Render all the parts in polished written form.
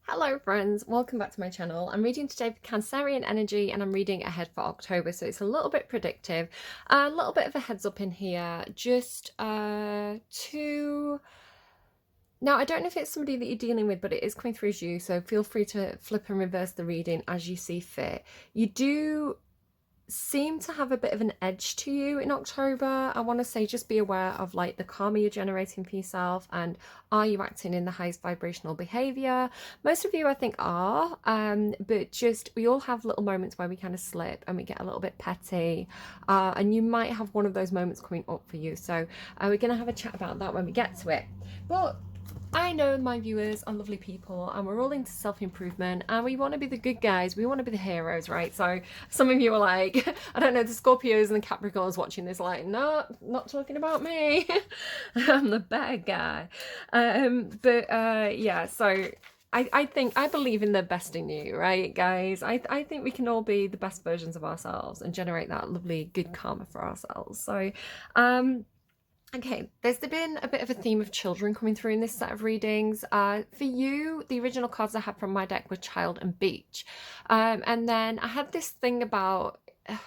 Hello friends, welcome back to my channel. I'm reading today for Cancerian energy and I'm reading ahead for October, so it's a little bit predictive. A little bit of a heads up in here, just to... Now, I don't know if it's somebody that you're dealing with, but it is coming through as you, so feel free to flip and reverse the reading as you see fit. You do seem to have a bit of an edge to you in October. I want to say just be aware of like the karma you're generating for yourself, and are you acting in the highest vibrational behavior? Most of you I think are, but just we all have little moments where we kind of slip and we get a little bit petty, and you might have one of those moments coming up for you, so we're going to have a chat about that when we get to it. But I know my viewers are lovely people and we're all into self-improvement and we want to be the good guys, we want to be the heroes, right? So some of you are like, I don't know, the Scorpios and the Capricorns watching this like, no, not talking about me. I'm the bad guy. Yeah, so I believe in the best in you, right, guys? I think we can all be the best versions of ourselves and generate that lovely good karma for ourselves. So okay, there's been a bit of a theme of children coming through in this set of readings. For you, the original cards I had from my deck were Child and Beach. And then I had this thing about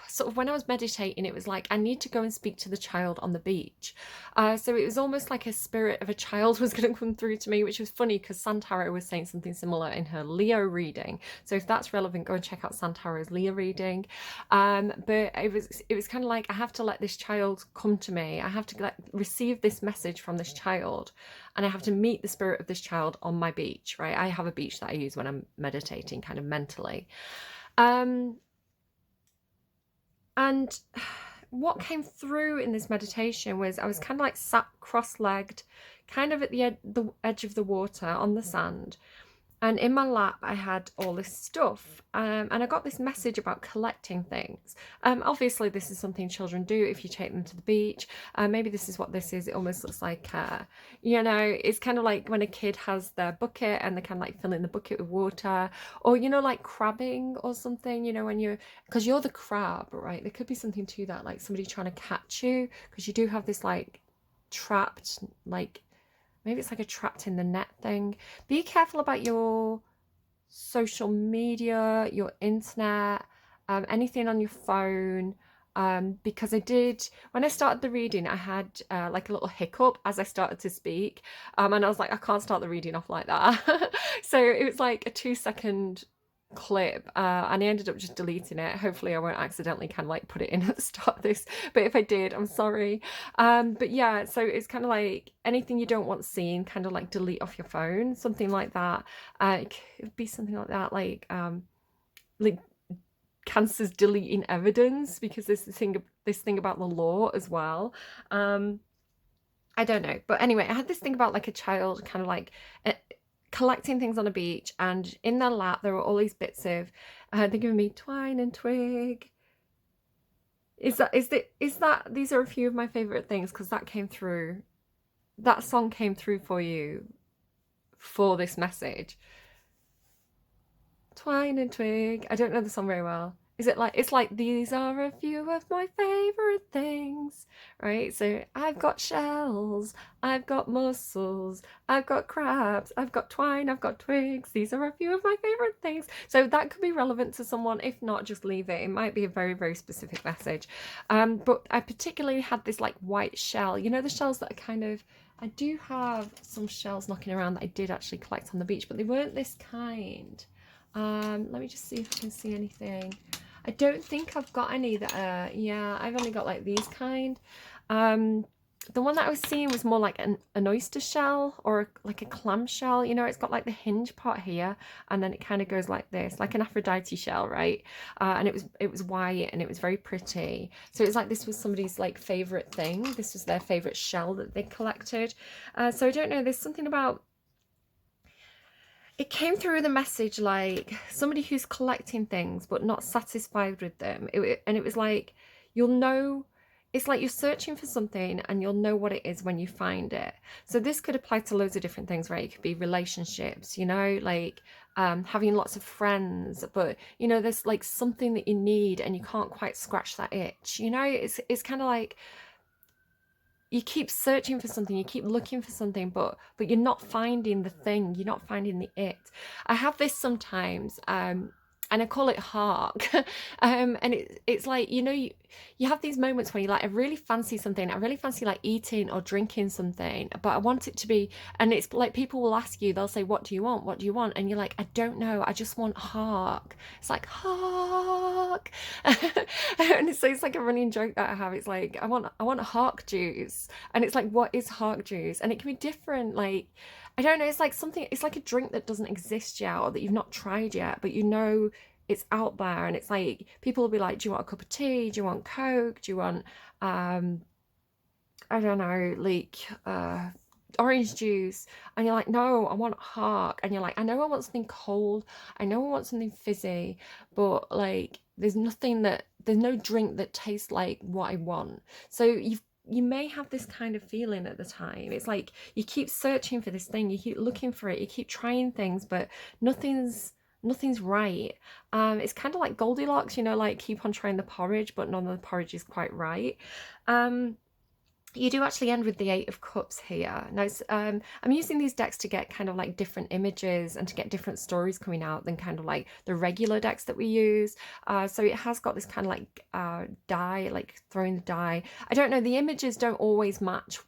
sort of when I was meditating, it was like I need to go and speak to the child on the beach. So it was almost like a spirit of a child was going to come through to me, which was funny because Santaro was saying something similar in her Leo reading. So if that's relevant, go and check out Santaro's Leo reading. But it was kind of like I have to let this child come to me. I have to receive this message from this child, and I have to meet the spirit of this child on my beach. Right? I have a beach that I use when I'm meditating, kind of mentally. And what came through in this meditation was I was kind of like sat cross-legged, kind of at the edge of the water on the sand. And in my lap, I had all this stuff. And I got this message about collecting things. Obviously, this is something children do if you take them to the beach. Maybe this is what this is. It almost looks like, it's kind of like when a kid has their bucket and they kind of like fill in the bucket with water. Or, like crabbing or something, because you're the crab, right? There could be something to that, like somebody trying to catch you, because you do have this like trapped, like, maybe it's like a trapped in the net thing. Be careful about your social media, your internet, anything on your phone. Because when I started the reading, I had like a little hiccup as I started to speak. And I was like, I can't start the reading off like that. So it was like a 2-second clip, and I ended up just deleting it. Hopefully I won't accidentally kind of like put it in at the start of this, but if I did, I'm sorry. But yeah, so it's kind of like anything you don't want seen, kind of like delete off your phone, something like that. It could be something like that, like cancer's deleting evidence, because there's this thing about the law as well. I don't know, but anyway, I had this thing about like a child kind of like collecting things on a beach, and in their lap there were all these bits of they're giving me twine and twig. These are a few of my favorite things, because that song came through for you for this message. Twine and twig. I don't know the song very well. Is it like, it's like, these are a few of my favorite things, right? So I've got shells, I've got mussels, I've got crabs, I've got twine, I've got twigs. These are a few of my favorite things. So that could be relevant to someone. If not, just leave it. It might be a very, very specific message. But I particularly had this like white shell, the shells that are kind of, I do have some shells knocking around that I did actually collect on the beach, but they weren't this kind. Let me just see if I can see anything. I don't think I've got any that are, yeah, I've only got like these kind. The one that I was seeing was more like an oyster shell, or like a clam shell. It's got like the hinge part here, and then it kind of goes like this, like an Aphrodite shell, right? And it was white and it was very pretty. So it's like this was somebody's like favorite thing. This was their favorite shell that they collected. So I don't know, there's something about, it came through the message like somebody who's collecting things but not satisfied with them. And it was like, it's like you're searching for something and you'll know what it is when you find it. So this could apply to loads of different things, right? It could be relationships, like having lots of friends, but there's like something that you need and you can't quite scratch that itch. It's kind of like, you keep searching for something, you keep looking for something, but you're not finding the thing, you're not finding the it. I have this sometimes, and I call it hark. And it's like, you know, you have these moments where you like, I really fancy something, I really fancy like eating or drinking something, but I want it to be, and it's like people will ask you, they'll say, what do you want, what do you want? And you're like, I don't know, I just want hark. It's like hark. And so it's like a running joke that I have. It's like, I want hark juice, and it's like, what is hark juice? And it can be different, like, I don't know, it's like something, it's like a drink that doesn't exist yet or that you've not tried yet, but you know it's out there. And it's like, people will be like, do you want a cup of tea? Do you want Coke? Do you want, I don't know, like, orange juice? And you're like, no, I want hark. And you're like, I know I want something cold. I know I want something fizzy, but like, there's no drink that tastes like what I want. So you may have this kind of feeling at the time. It's like you keep searching for this thing, you keep looking for it, you keep trying things, but nothing's right. It's kind of like Goldilocks, you know, like keep on trying the porridge, but none of the porridge is quite right. You do actually end with the Eight of Cups here. Now, I'm using these decks to get kind of like different images and to get different stories coming out than kind of like the regular decks that we use. So it has got this kind of like die, like throwing the die. I don't know, the images don't always match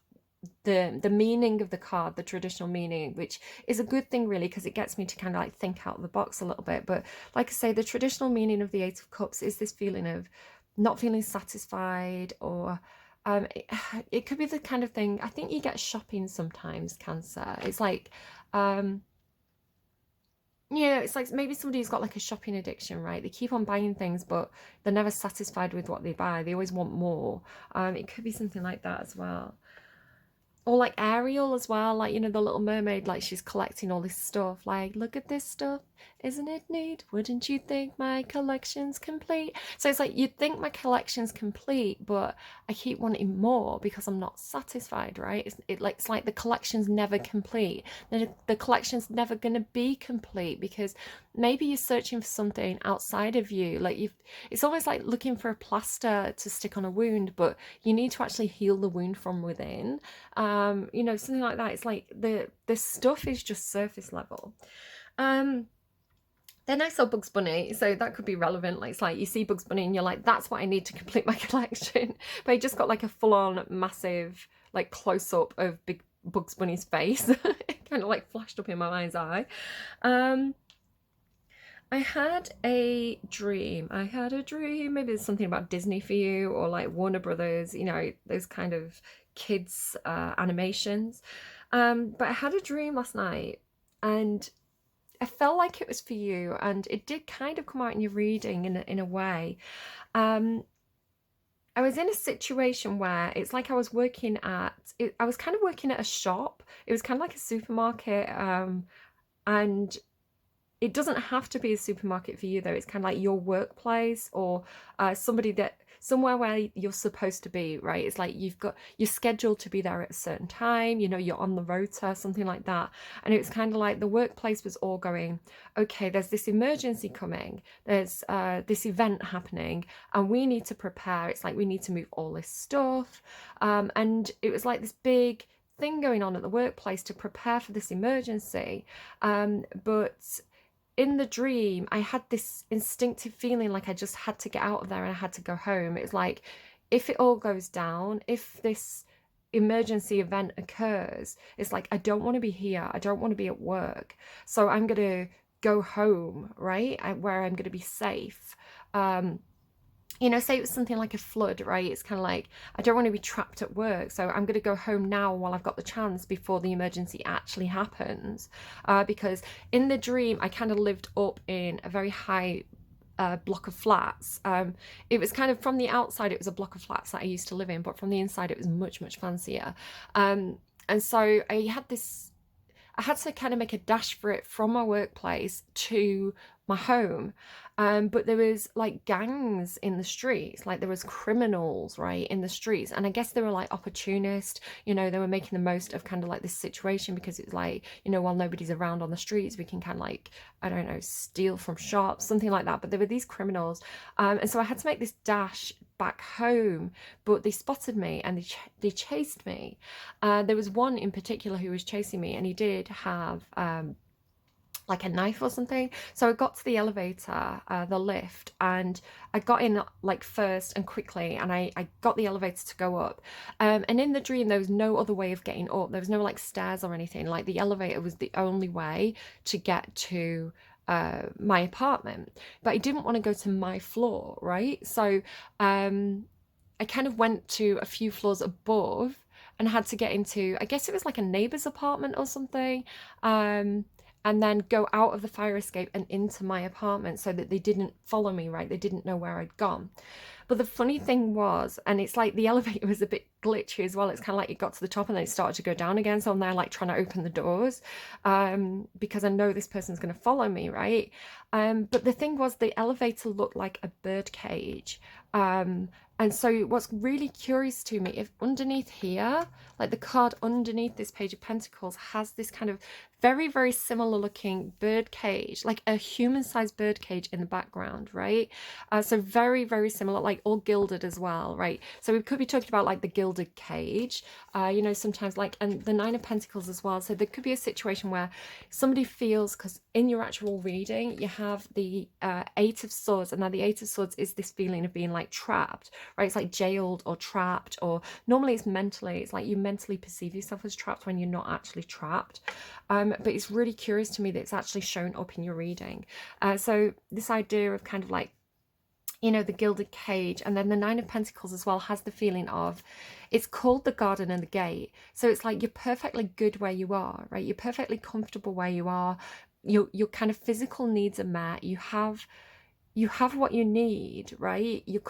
the meaning of the card, the traditional meaning, which is a good thing really, because it gets me to kind of like think out of the box a little bit. But like I say, the traditional meaning of the Eight of Cups is this feeling of not feeling satisfied, or it could be the kind of thing, I think you get shopping sometimes, Cancer. It's like, yeah, it's like maybe somebody who's got like a shopping addiction, right? They keep on buying things, but they're never satisfied with what they buy. They always want more. It could be something like that as well. Or like Ariel as well, like, you know, the Little Mermaid, like she's collecting all this stuff, like, look at this stuff, isn't it neat? Wouldn't you think my collection's complete? So it's like, you'd think my collection's complete, but I keep wanting more because I'm not satisfied, right? It's like the collection's never complete. The collection's never going to be complete because maybe you're searching for something outside of you. Like it's almost like looking for a plaster to stick on a wound, but you need to actually heal the wound from within. You know, something like that. It's like the stuff is just surface level. Then I saw Bugs Bunny, so that could be relevant. Like, it's like you see Bugs Bunny and you're like, that's what I need to complete my collection. But I just got like a full-on massive like close-up of big Bugs Bunny's face. It kind of like flashed up in my mind's eye. I had a dream. Maybe there's something about Disney for you, or like Warner Brothers, you know, those kind of kids animations. But I had a dream last night, and I felt like it was for you, and it did kind of come out in your reading in a way. I was in a situation where it's like I was I was kind of working at a shop. It was kind of like a supermarket, and it doesn't have to be a supermarket for you though. It's kind of like your workplace, or somewhere where you're supposed to be, right? It's like you're scheduled to be there at a certain time, you know, you're on the rota, something like that. And it was kind of like the workplace was all going, okay, there's this emergency coming, there's this event happening, and we need to prepare. It's like we need to move all this stuff. And it was like this big thing going on at the workplace to prepare for this emergency. But in the dream, I had this instinctive feeling like I just had to get out of there and I had to go home. It's like, if it all goes down, if this emergency event occurs, it's like, I don't want to be here. I don't want to be at work. So I'm going to go home, right? Where I'm going to be safe. You know, say it was something like a flood, right? It's kind of like, I don't want to be trapped at work, so I'm going to go home now while I've got the chance before the emergency actually happens. Because in the dream, I kind of lived up in a very high block of flats. It was kind of, from the outside, it was a block of flats that I used to live in, but from the inside, it was much, much fancier. And so I had to kind of make a dash for it from my workplace to my home. But there was like gangs in the streets, like there was criminals, right, in the streets. And I guess they were like opportunists, you know, they were making the most of kind of like this situation, because it's like, you know, while nobody's around on the streets, we can kind of like, I don't know, steal from shops, something like that. But there were these criminals. And so I had to make this dash back home, but they spotted me and they chased me. There was one in particular who was chasing me, and he did have like a knife or something. So I got to the elevator, the lift, and I got in like first and quickly, and I got the elevator to go up. And in the dream, there was no other way of getting up. There was no like stairs or anything. Like the elevator was the only way to get to my apartment. But I didn't want to go to my floor, right? So I kind of went to a few floors above and had to get into, I guess it was like a neighbor's apartment or something. And then go out of the fire escape and into my apartment so that they didn't follow me, right? They didn't know where I'd gone. But the funny thing was, and it's like the elevator was a bit glitchy as well. It's kind of like it got to the top and then it started to go down again. So I'm there like trying to open the doors because I know this person's going to follow me, right? But the thing was, the elevator looked like a bird cage. And so what's really curious to me, if underneath here, like the card underneath this Page of Pentacles has this kind of very, very similar looking bird cage, like a human-sized bird cage in the background, right? So very, very similar, like all gilded as well, right? So we could be talking about like the gilded cage, you know, sometimes like, and the Nine of Pentacles as well. So there could be a situation where somebody feels, because in your actual reading, you have the Eight of Swords, and now the Eight of Swords is this feeling of being like trapped, right? It's like jailed or trapped, or normally it's mentally, it's like you mentally perceive yourself as trapped when you're not actually trapped. But it's really curious to me that it's actually shown up in your reading. So this idea of kind of like, you know, the gilded cage, and then the Nine of Pentacles as well has the feeling of, it's called the garden and the gate. So it's like you're perfectly good where you are, right? You're perfectly comfortable where you are. Your kind of physical needs are met. You have what you need, right? You're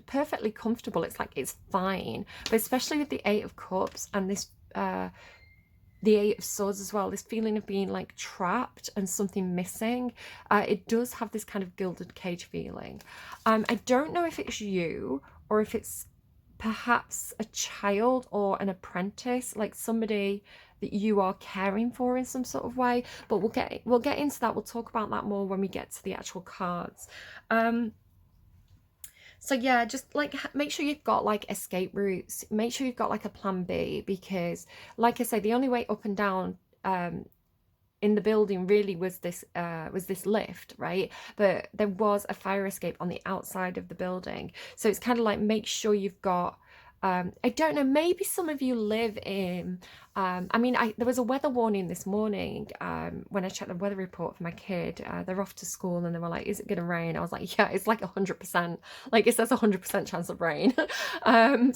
perfectly comfortable. It's like it's fine. But especially with the Eight of Cups and this the Eight of Swords as well, this feeling of being like trapped and something missing, it does have this kind of gilded cage feeling. I don't know if it's you or if it's perhaps a child or an apprentice, like somebody that you are caring for in some sort of way, but we'll get into that. We'll talk about that more when we get to the actual cards. So yeah, just like make sure you've got like escape routes. Make sure you've got like a plan B, because like I say, the only way up and down in the building really was this lift, right? But there was a fire escape on the outside of the building. So it's kind of like, make sure you've got I don't know, maybe some of you live in, I mean, there was a weather warning this morning when I checked the weather report for my kid. They're off to school and they were like, is it going to rain? I was like, yeah, it's like 100%. Like it says 100% chance of rain. And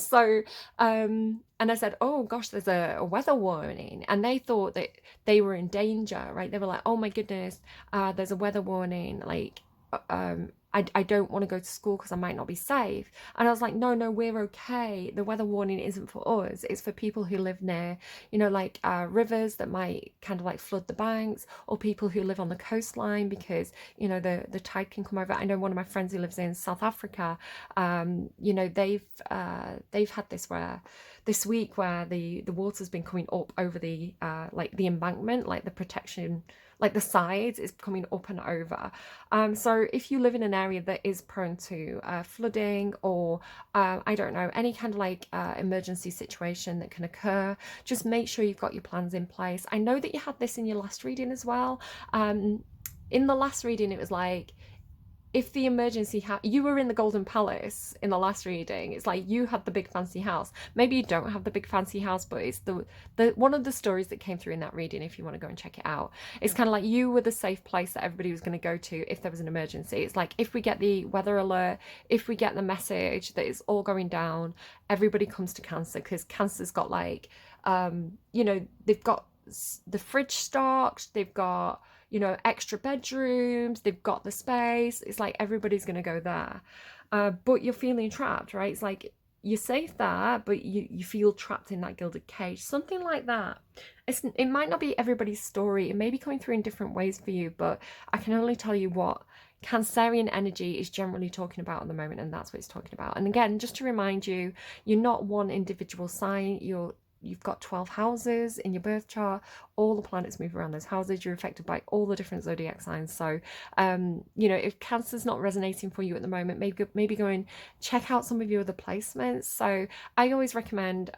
I said, oh gosh, there's a weather warning. And they thought that they were in danger, right? They were like, oh my goodness, there's a weather warning. Like, I don't want to go to school because I might not be safe. And I was like, no, we're okay. The weather warning isn't for us. It's for people who live near, you know, like rivers that might kind of like flood the banks, or people who live on the coastline because, you know, the tide can come over. I know one of my friends who lives in South Africa, you know, they've had this week where the water's been coming up over the like the embankment, like the protection, like the sides is coming up and over. So if you live in an area that is prone to flooding, or I don't know, any kind of like emergency situation that can occur, just make sure you've got your plans in place. I know that you had this in your last reading as well. In the last reading, it was like, if the emergency you were in the Golden Palace in the last reading, it's like you had the big fancy house. Maybe you don't have the big fancy house, but it's the one of the stories that came through in that reading, if you want to go and check it out. It's kind of like you were the safe place that everybody was going to go to if there was an emergency. It's like, if we get the weather alert, if we get the message that it's all going down, everybody comes to Cancer, because Cancer's got like, you know, they've got the fridge stocked, they've got, you know, extra bedrooms, they've got the space. It's like everybody's going to go there. But you're feeling trapped, right? It's like you're safe there, but you feel trapped in that gilded cage. Something like that. It might not be everybody's story. It may be coming through in different ways for you, but I can only tell you what Cancerian energy is generally talking about at the moment, and that's what it's talking about. And again, just to remind you, you're not one individual sign. You're you've got 12 houses in your birth chart. All the planets move around those houses. You're affected by all the different zodiac signs. So, you know, if Cancer's not resonating for you at the moment, maybe go and check out some of your other placements. So I always recommend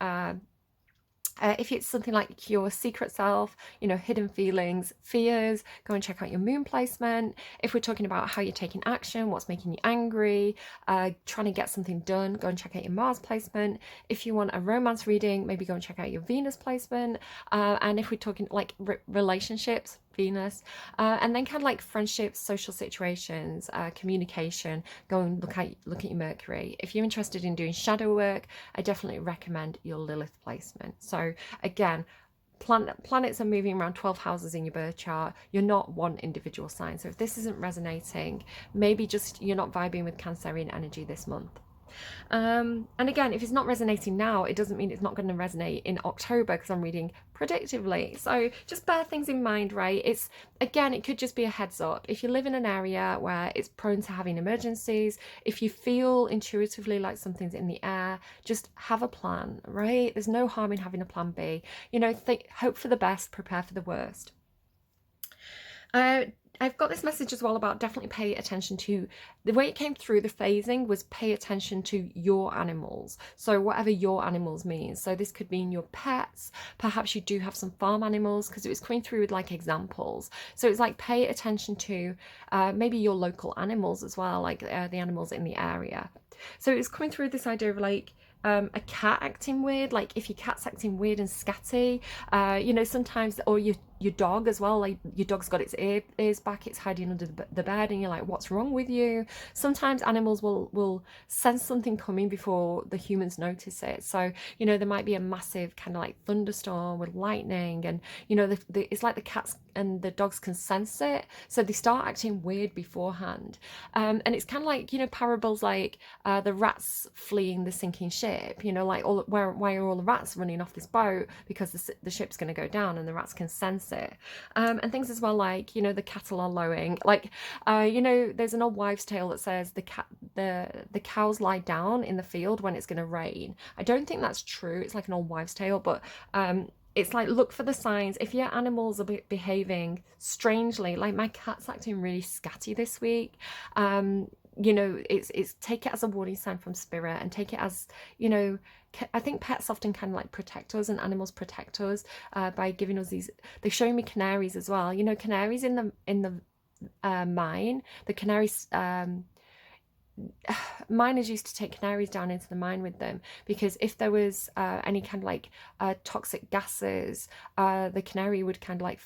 if it's something like your secret self, you know, hidden feelings, fears, go and check out your moon placement. If we're talking about how you're taking action, what's making you angry, trying to get something done, go and check out your Mars placement. If you want a romance reading, maybe go and check out your Venus placement. And if we're talking like relationships, Venus, and then kind of like friendships, social situations, communication, go and look at your Mercury. If you're interested in doing shadow work, I definitely recommend your Lilith placement. So again, planets are moving around 12 houses in your birth chart. You're not one individual sign. So if this isn't resonating, maybe just you're not vibing with Cancerian energy this month. And again, if it's not resonating now, it doesn't mean it's not going to resonate in October, because I'm reading predictively. So just bear things in mind, right? It's, again, it could just be a heads up. If you live in an area where it's prone to having emergencies, if you feel intuitively like something's in the air, just have a plan, right? There's no harm in having a plan B. You know, hope for the best, prepare for the worst. I've got this message as well about definitely pay attention to, the way it came through, the phasing was pay attention to your animals. So whatever your animals means. So this could mean your pets, perhaps you do have some farm animals, because it was coming through with like examples. So it's like pay attention to maybe your local animals as well, like the animals in the area. So it's coming through this idea of like, a cat acting weird, like if your cat's acting weird and scatty, you know, sometimes, or your dog as well, like your dog's got its ears back, it's hiding under the bed, and you're like, what's wrong with you? Sometimes animals will sense something coming before the humans notice it. So, you know, there might be a massive kind of like thunderstorm with lightning, and, you know, it's like the cats and the dogs can sense it, so they start acting weird beforehand. And it's kind of like, you know, parables like the rats fleeing the sinking ship, you know, like why are all the rats running off this boat? Because the ship's going to go down, and the rats can sense it. And things as well like, you know, the cattle are lowing, like, you know, there's an old wives' tale that says the cows lie down in the field when it's going to rain. I don't think that's true, it's like an old wives' tale, but it's like, look for the signs. If your animals are behaving strangely, like my cat's acting really scatty this week, you know, it's take it as a warning sign from spirit, and take it as, you know, I think pets often kind of like protect us, and animals protect us by giving us these. They're showing me canaries as well. You know, canaries in the mine. The canaries. Miners used to take canaries down into the mine with them, because if there was any kind of like toxic gases, the canary would kind of like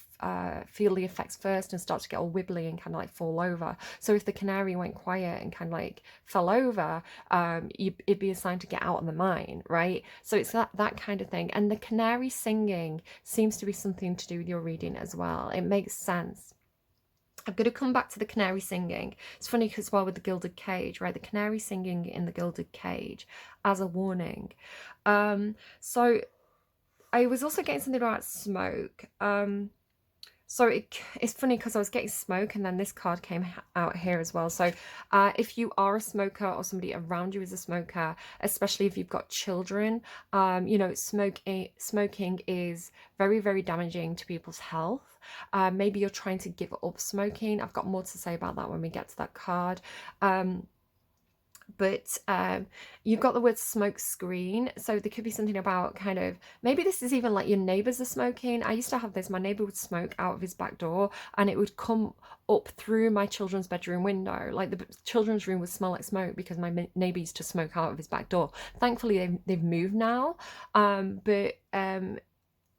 feel the effects first and start to get all wibbly and kind of like fall over. So if the canary went quiet and kind of like fell over, it'd be a sign to get out of the mine, right? So it's that kind of thing. And the canary singing seems to be something to do with your reading as well. It makes sense. I'm going to come back to the canary singing. It's funny because, well, with the gilded cage, right? The canary singing in the gilded cage as a warning. So I was also getting something about smoke. So it's funny because I was getting smoke, and then this card came out here as well. So if you are a smoker, or somebody around you is a smoker, especially if you've got children, you know, smoking is very, very damaging to people's health. Maybe you're trying to give up smoking. I've got more to say about that when we get to that card. But you've got the word smoke screen, so there could be something about kind of, maybe this is even like your neighbours are smoking. I used to have this, my neighbour would smoke out of his back door, and it would come up through my children's bedroom window. Like the children's room would smell like smoke because my neighbour used to smoke out of his back door. Thankfully they've moved now, but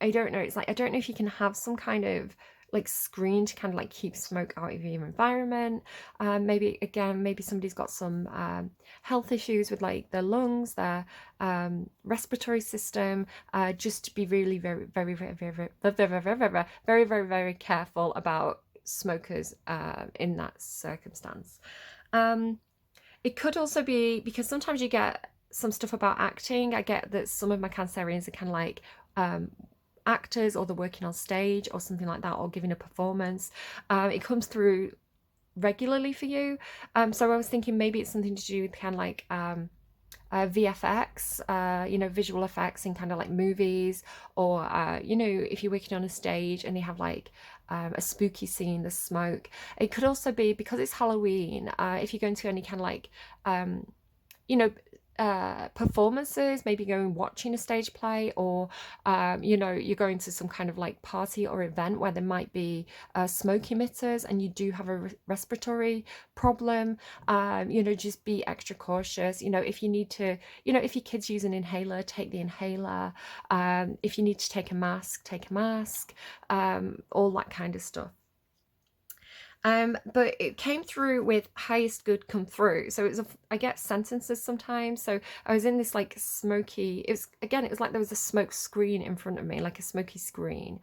I don't know, it's like, I don't know if you can have some kind of like screen to kind of like keep smoke out of your environment. Maybe somebody's got some health issues with like their lungs, their respiratory system. Just to be really very, very, very, very, very, very, very, very, very, very careful about smokers in that circumstance. It could also be because sometimes you get some stuff about acting. I get that some of my Cancerians are kind of like actors, or they're working on stage or something like that, or giving a performance. It comes through regularly for you. So I was thinking maybe it's something to do with kind of like VFX, you know, visual effects in kind of like movies, or you know, if you're working on a stage and you have like a spooky scene, the smoke. It could also be because it's Halloween. If you go into any kind of like you know, performances, maybe going watching a stage play, or you know, you're going to some kind of like party or event where there might be smoke emitters and you do have a respiratory problem. You know, just be extra cautious. You know, if you need to, you know, if your kids use an inhaler, take the inhaler. If you need to take a mask, take a mask. All that kind of stuff. But it came through with highest good come through. So it was, I get sentences sometimes. So I was in this like smoky, it was, again, it was like there was a smoke screen in front of me, like a smoky screen.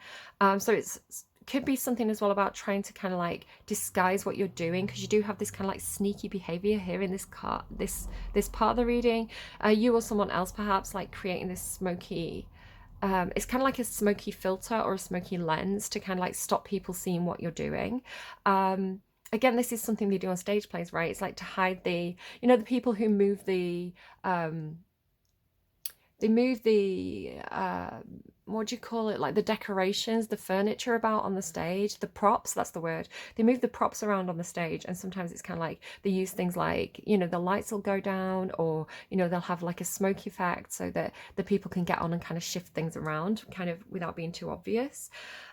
So it's, could be something as well about trying to kind of like disguise what you're doing, because you do have this kind of like sneaky behavior here in this this part of the reading. You or someone else perhaps like creating this smoky, it's kind of like a smoky filter or a smoky lens to kind of like stop people seeing what you're doing. Again, this is something they do on stage plays, right? It's like to hide the, you know, the people who move the they move the what do you call it, like the decorations, the furniture about on the stage, the props, that's the word. They move the props around on the stage, and sometimes it's kind of like they use things like, you know, the lights will go down, or you know, they'll have like a smoke effect so that the people can get on and kind of shift things around kind of without being too obvious.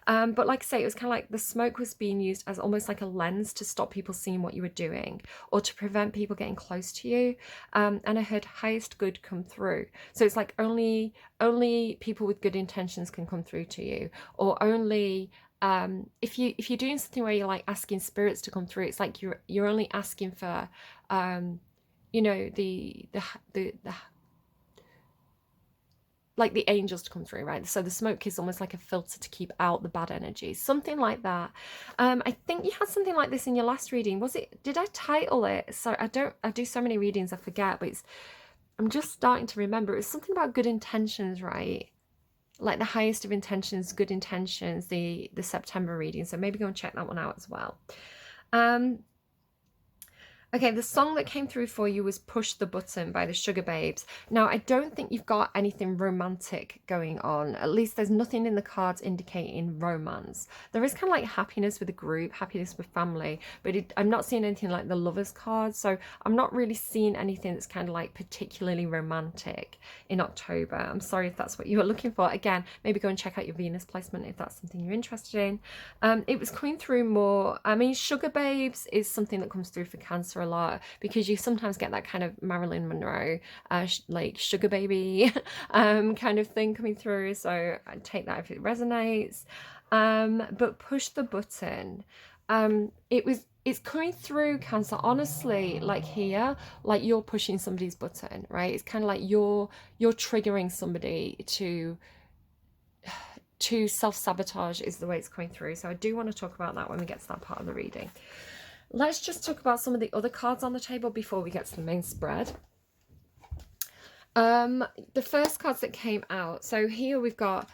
But like I say, it was kind of like the smoke was being used as almost like a lens to stop people seeing what you were doing, or to prevent people getting close to you. And I heard highest good come through. So it's like only people with good intentions can come through to you, or only if you're doing something where you're like asking spirits to come through, it's like you're only asking for you know, the like the angels to come through, right? So the smoke is almost like a filter to keep out the bad energy, something like that. I think you had something like this in your last reading. Was it, did I title it? So I do so many readings I forget, but it's, I'm just starting to remember. It was something about good intentions, right? Like the highest of intentions, good intentions, the September reading. So maybe go and check that one out as well. Okay, the song that came through for you was Push the Button by the Sugababes. Now, I don't think you've got anything romantic going on. At least there's nothing in the cards indicating romance. There is kind of like happiness with a group, happiness with family, but I'm not seeing anything like the lovers card. So I'm not really seeing anything that's kind of like particularly romantic in October. I'm sorry if that's what you were looking for. Again, maybe go and check out your Venus placement if that's something you're interested in. It was coming through more, I mean, Sugababes is something that comes through for Cancer a lot, because you sometimes get that kind of Marilyn Monroe, like sugar baby kind of thing coming through. So I take that if it resonates. But push the button. It's coming through, Cancer, honestly, like here, like you're pushing somebody's button, right? It's kind of like you're triggering somebody to self-sabotage is the way it's coming through. So I do want to talk about that when we get to that part of the reading. Let's just talk about some of the other cards on the table before we get to the main spread. The first cards that came out, so here we've got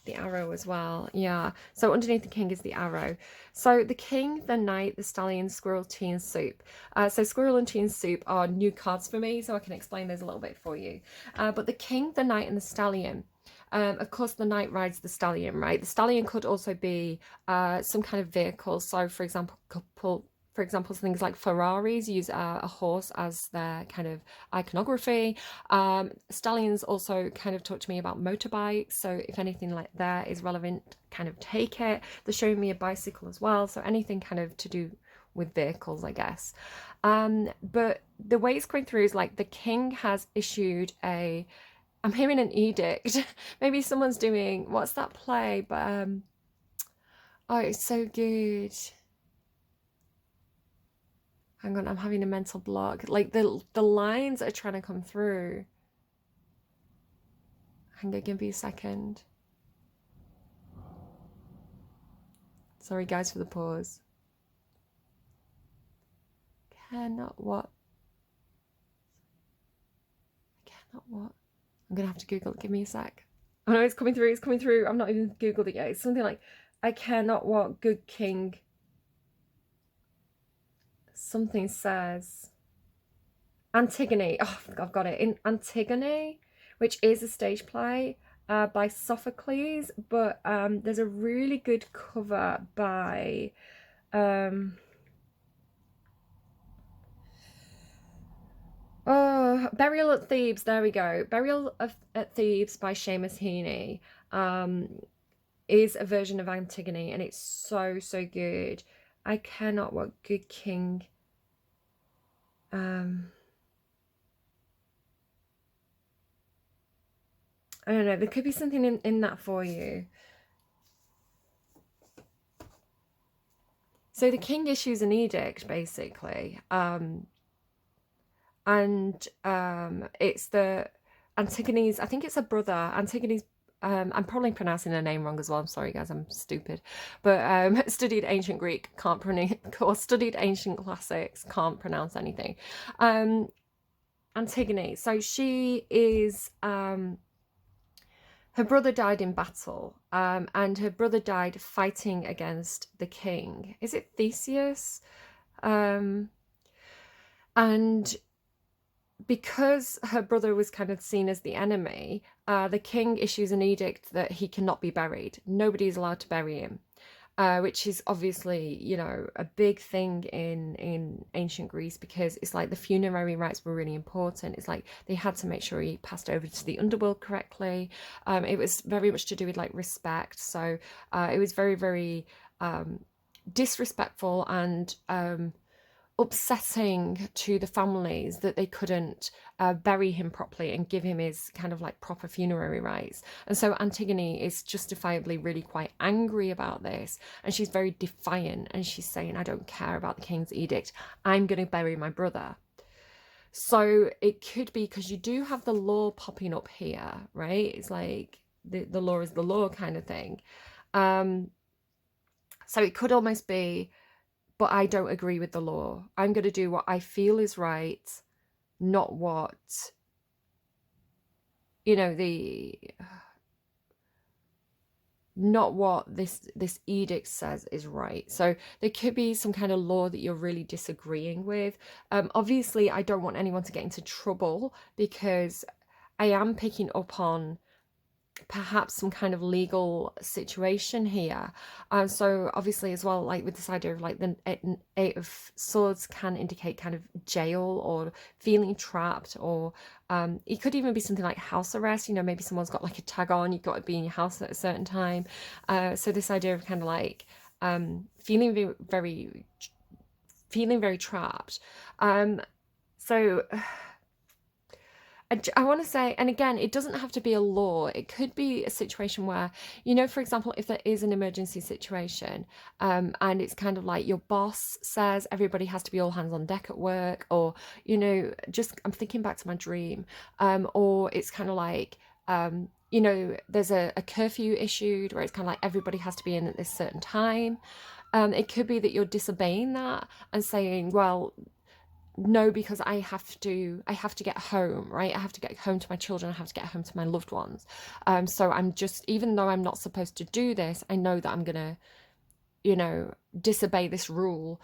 the arrow as well. Yeah, so underneath the king is the arrow. So the king, the knight, the stallion, squirrel, tea and soup. So squirrel and tea and soup are new cards for me, so I can explain those a little bit for you. But the king, the knight and the stallion, of course the knight rides the stallion, right? The stallion could also be some kind of vehicle. So for example, things like Ferraris use a horse as their kind of iconography. Stallions also kind of talk to me about motorbikes. So if anything like that is relevant, kind of take it. They're showing me a bicycle as well. So anything kind of to do with vehicles, I guess. But the way it's going through is like the king has issued a, I'm hearing an edict. Maybe someone's doing, what's that play? But oh, it's so good. Hang on, I'm having a mental block. Like the lines are trying to come through. Hang on, give me a second. Sorry guys for the pause. Cannot what? Cannot what? I'm gonna have to Google it. Give me a sec. Oh no, it's coming through. It's coming through. I'm not even Googled it yet. It's something like, I care not what good king. Something says. Antigone. Oh, I've got it. In Antigone, which is a stage play by Sophocles, but there's a really good cover by Burial at Thebes. There we go. At Thebes by Seamus Heaney is a version of Antigone, and it's so, so good. I cannot what good king. I don't know, there could be something in that for you. So the king issues an edict, basically, and it's the Antigone's, I think it's a brother, Antigone's, I'm probably pronouncing her name wrong as well, I'm sorry guys, I'm stupid, but studied ancient Greek, can't pronounce, or studied ancient classics, can't pronounce anything. Antigone, so she is, her brother died in battle, and her brother died fighting against the king. Is it Theseus? And because her brother was kind of seen as the enemy, the king issues an edict that he cannot be buried. Nobody is allowed to bury him, which is obviously, you know, a big thing in ancient Greece, because it's like the funerary rites were really important. It's like they had to make sure he passed over to the underworld correctly. It was very much to do with like respect. So it was very, very disrespectful and upsetting to the families that they couldn't bury him properly and give him his kind of like proper funerary rites. And so Antigone is justifiably really quite angry about this, and she's very defiant, and she's saying, I don't care about the king's edict, I'm going to bury my brother. So it could be because you do have the law popping up here, right? It's like the law is the law kind of thing. So it could almost be, but I don't agree with the law. I'm going to do what I feel is right, not what, you know, not what this edict says is right. So there could be some kind of law that you're really disagreeing with. Obviously, I don't want anyone to get into trouble, because I am picking up on perhaps some kind of legal situation here. So obviously as well, like with this idea of like the Eight of Swords can indicate kind of jail or feeling trapped, or it could even be something like house arrest. You know, maybe someone's got like a tag on, you've got to be in your house at a certain time. So this idea of kind of like feeling very trapped. So I want to say, and again, it doesn't have to be a law. It could be a situation where, you know, for example, if there is an emergency situation, and it's kind of like your boss says everybody has to be all hands on deck at work, or, you know, just, I'm thinking back to my dream, or it's kind of like, you know, there's a curfew issued where it's kind of like everybody has to be in at this certain time. It could be that you're disobeying that and saying, well, no, because I have to get home, right? I have to get home to my children, I have to get home to my loved ones. So I'm just, even though I'm not supposed to do this, I know that I'm gonna, you know, disobey this rule,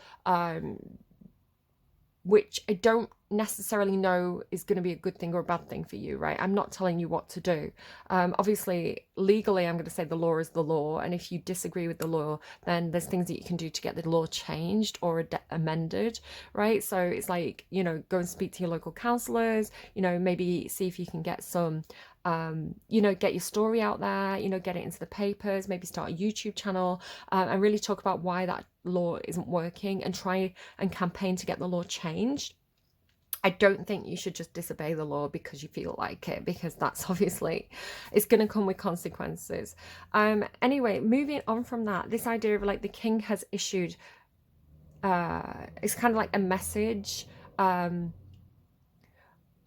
which I don't necessarily know is going to be a good thing or a bad thing for you, right? I'm not telling you what to do. Obviously, legally, I'm going to say the law is the law. And if you disagree with the law, then there's things that you can do to get the law changed or amended, right? So it's like, you know, go and speak to your local counsellors, you know, maybe see if you can get some, you know, get your story out there, you know, get it into the papers, maybe start a YouTube channel, and really talk about why that law isn't working and try and campaign to get the law changed. I don't think you should just disobey the law because you feel like it, because that's obviously, it's going to come with consequences. Anyway, moving on from that, this idea of like the king has issued, it's kind of like a message, or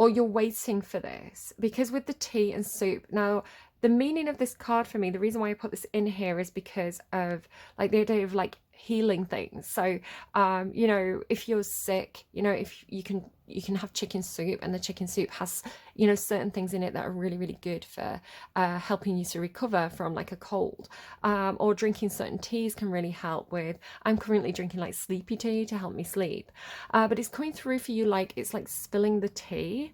you're waiting for this, because with the tea and soup, now the meaning of this card for me, the reason why I put this in here is because of like the idea of like healing things. So you know, if you're sick, you know, if you can have chicken soup, and the chicken soup has, you know, certain things in it that are really, really good for helping you to recover from like a cold. Or drinking certain teas can really help with, I'm currently drinking like sleepy tea to help me sleep. But it's coming through for you like it's like spilling the tea.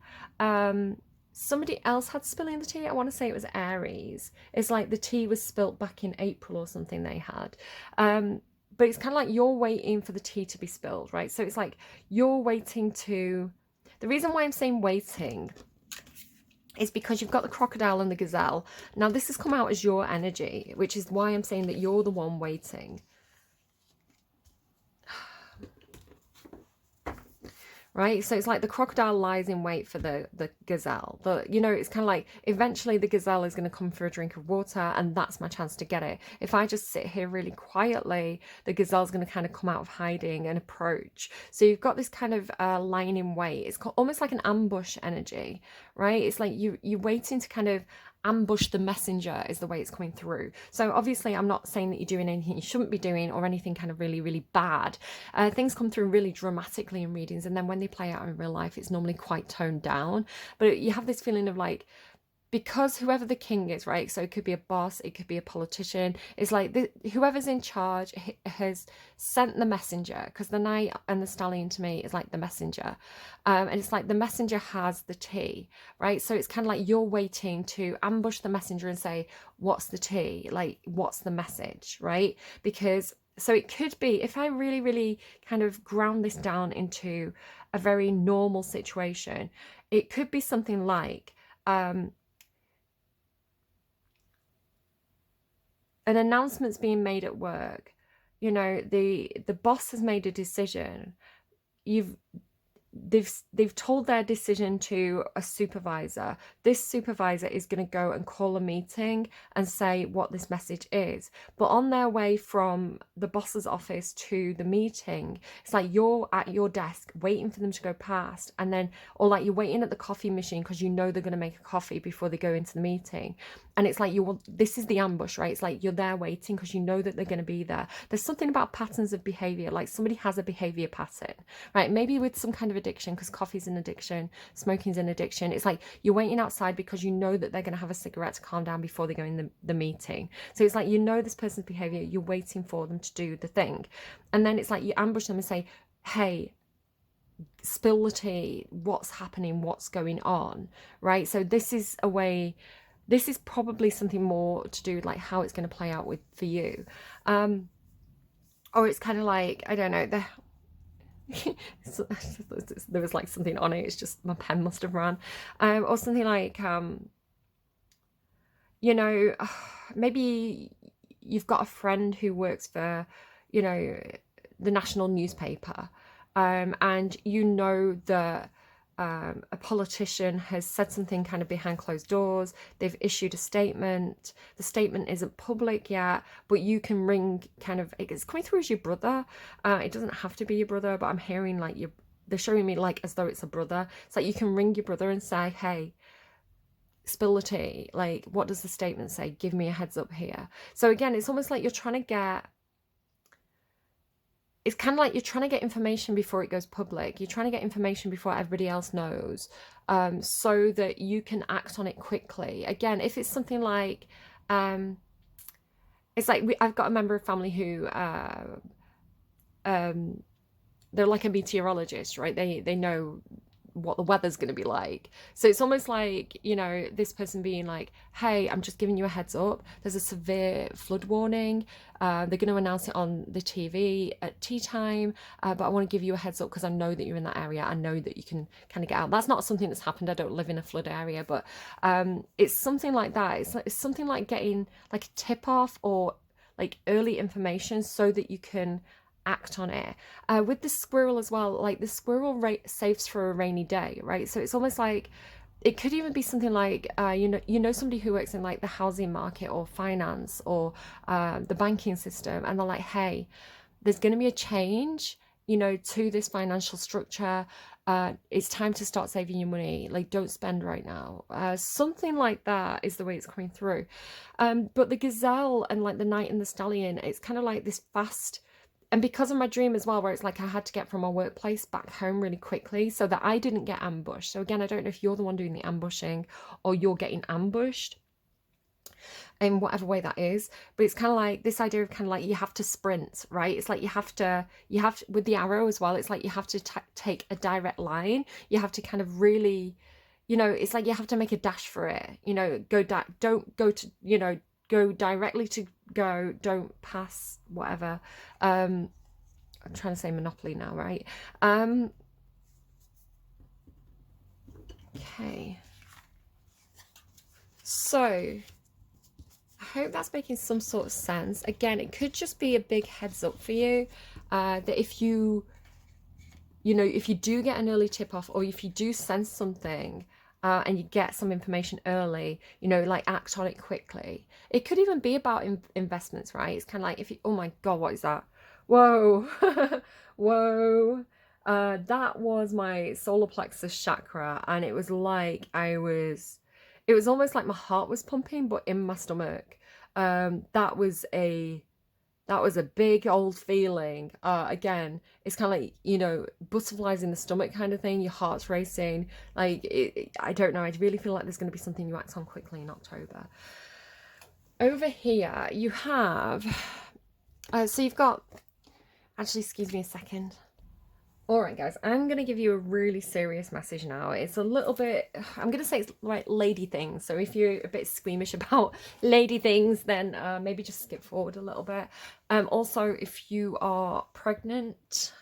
Somebody else had spilling the tea. I want to say it was Aries. It's like the tea was spilt back in April or something they had. But it's kind of like you're waiting for the tea to be spilled, right? So it's like you're waiting to... The reason why I'm saying waiting is because you've got the crocodile and the gazelle. Now, this has come out as your energy, which is why I'm saying that you're the one waiting. Right, so it's like the crocodile lies in wait for the gazelle. You know, it's kind of like eventually the gazelle is going to come for a drink of water, and that's my chance to get it. If I just sit here really quietly, the gazelle's going to kind of come out of hiding and approach. So you've got this kind of lying in wait. It's almost like an ambush energy, right? It's like you're waiting to kind of ambush the messenger is the way it's coming through. So obviously I'm not saying that you're doing anything you shouldn't be doing or anything kind of really, really bad. Things come through really dramatically in readings, and then when they play out in real life, it's normally quite toned down. But you have this feeling of like, because whoever the king is, right? So it could be a boss, it could be a politician. It's like whoever's in charge has sent the messenger, because the knight and the stallion to me is like the messenger. And it's like the messenger has the tea, right? So it's kind of like you're waiting to ambush the messenger and say, what's the tea? Like, what's the message, right? Because so it could be, if I really, really kind of ground this down into a very normal situation, it could be something like, an announcement's being made at work. You know, the boss has made a decision. They've told their decision to a supervisor. This supervisor is going to go and call a meeting and say what this message is. But on their way from the boss's office to the meeting, it's like you're at your desk waiting for them to go past, and then, or like you're waiting at the coffee machine because you know they're going to make a coffee before they go into the meeting. And it's like this is the ambush, right? It's like you're there waiting because you know that they're going to be there. There's something about patterns of behavior, like somebody has a behavior pattern, right? Maybe with some kind of addiction, because coffee's an addiction, smoking's an addiction. It's like you're waiting outside because you know that they're going to have a cigarette to calm down before they go in the meeting. So it's like, you know, this person's behavior, you're waiting for them to do the thing. And then it's like you ambush them and say, hey, spill the tea, what's happening, what's going on, right? So this is a way... This is probably something more to do with like how it's going to play out for you. Or it's kind of like, I don't know, there was like something on it, it's just my pen must have run. Or something like, you know, maybe you've got a friend who works for, you know, the national newspaper, and you know that a politician has said something kind of behind closed doors. They've issued a statement. The statement isn't public yet, but you can ring kind of, it's coming through as your brother. It doesn't have to be your brother, but I'm hearing like they're showing me like as though it's a brother. It's like you can ring your brother and say, hey, spill the tea. Like, what does the statement say? Give me a heads up here. So again, it's almost like you're trying to get... It's kind of like you're trying to get information before it goes public. You're trying to get information before everybody else knows, so that you can act on it quickly. Again, if it's something like, it's like I've got a member of family who, they're like a meteorologist, right? They know what the weather's going to be like. So it's almost like, you know, this person being like, hey, I'm just giving you a heads up, there's a severe flood warning, they're going to announce it on the TV at tea time, but I want to give you a heads up because I know that you're in that area, I know that you can kind of get out. That's not something that's happened, I don't live in a flood area, but it's something like that. It's something like getting like a tip off or like early information so that you can act on it. With the squirrel as well, like the squirrel saves for a rainy day, right? So it's almost like it could even be something like you know somebody who works in like the housing market or finance or the banking system, and they're like, hey, there's going to be a change you know, to this financial structure. It's time to start saving your money. Like, don't spend right now. Something like that is the way it's coming through. But the gazelle and like the knight and the stallion, it's kind of like this fast. And because of my dream as well, where it's like I had to get from my workplace back home really quickly so that I didn't get ambushed. So again, I don't know if you're the one doing the ambushing or you're getting ambushed in whatever way that is, but it's kind of like this idea of kind of like you have to sprint, right? It's like you have to with the arrow as well, it's like you have to take a direct line. You have to kind of really, you know, it's like you have to make a dash for it, you know, don't go to, you know, go directly to go, don't pass whatever. I'm trying to say Monopoly now, right? Okay, so I hope that's making some sort of sense. Again, it could just be a big heads up for you, that if you know, if you do get an early tip off, or if you do sense something, and you get some information early, you know, like act on it quickly. It could even be about investments, right? It's kind of like if you, oh my God, what is that? Whoa, whoa. That was my solar plexus chakra, and it was like it was almost like my heart was pumping, but in my stomach. That was a big old feeling. Again, it's kind of like, you know, butterflies in the stomach kind of thing. Your heart's racing. Like, I don't know. I really feel like there's going to be something you act on quickly in October. Over here, you have, so you've got, actually, excuse me a second. All right, guys, I'm going to give you a really serious message now. It's a little bit, I'm going to say it's like lady things. So if you're a bit squeamish about lady things, then maybe just skip forward a little bit. Also, if you are pregnant,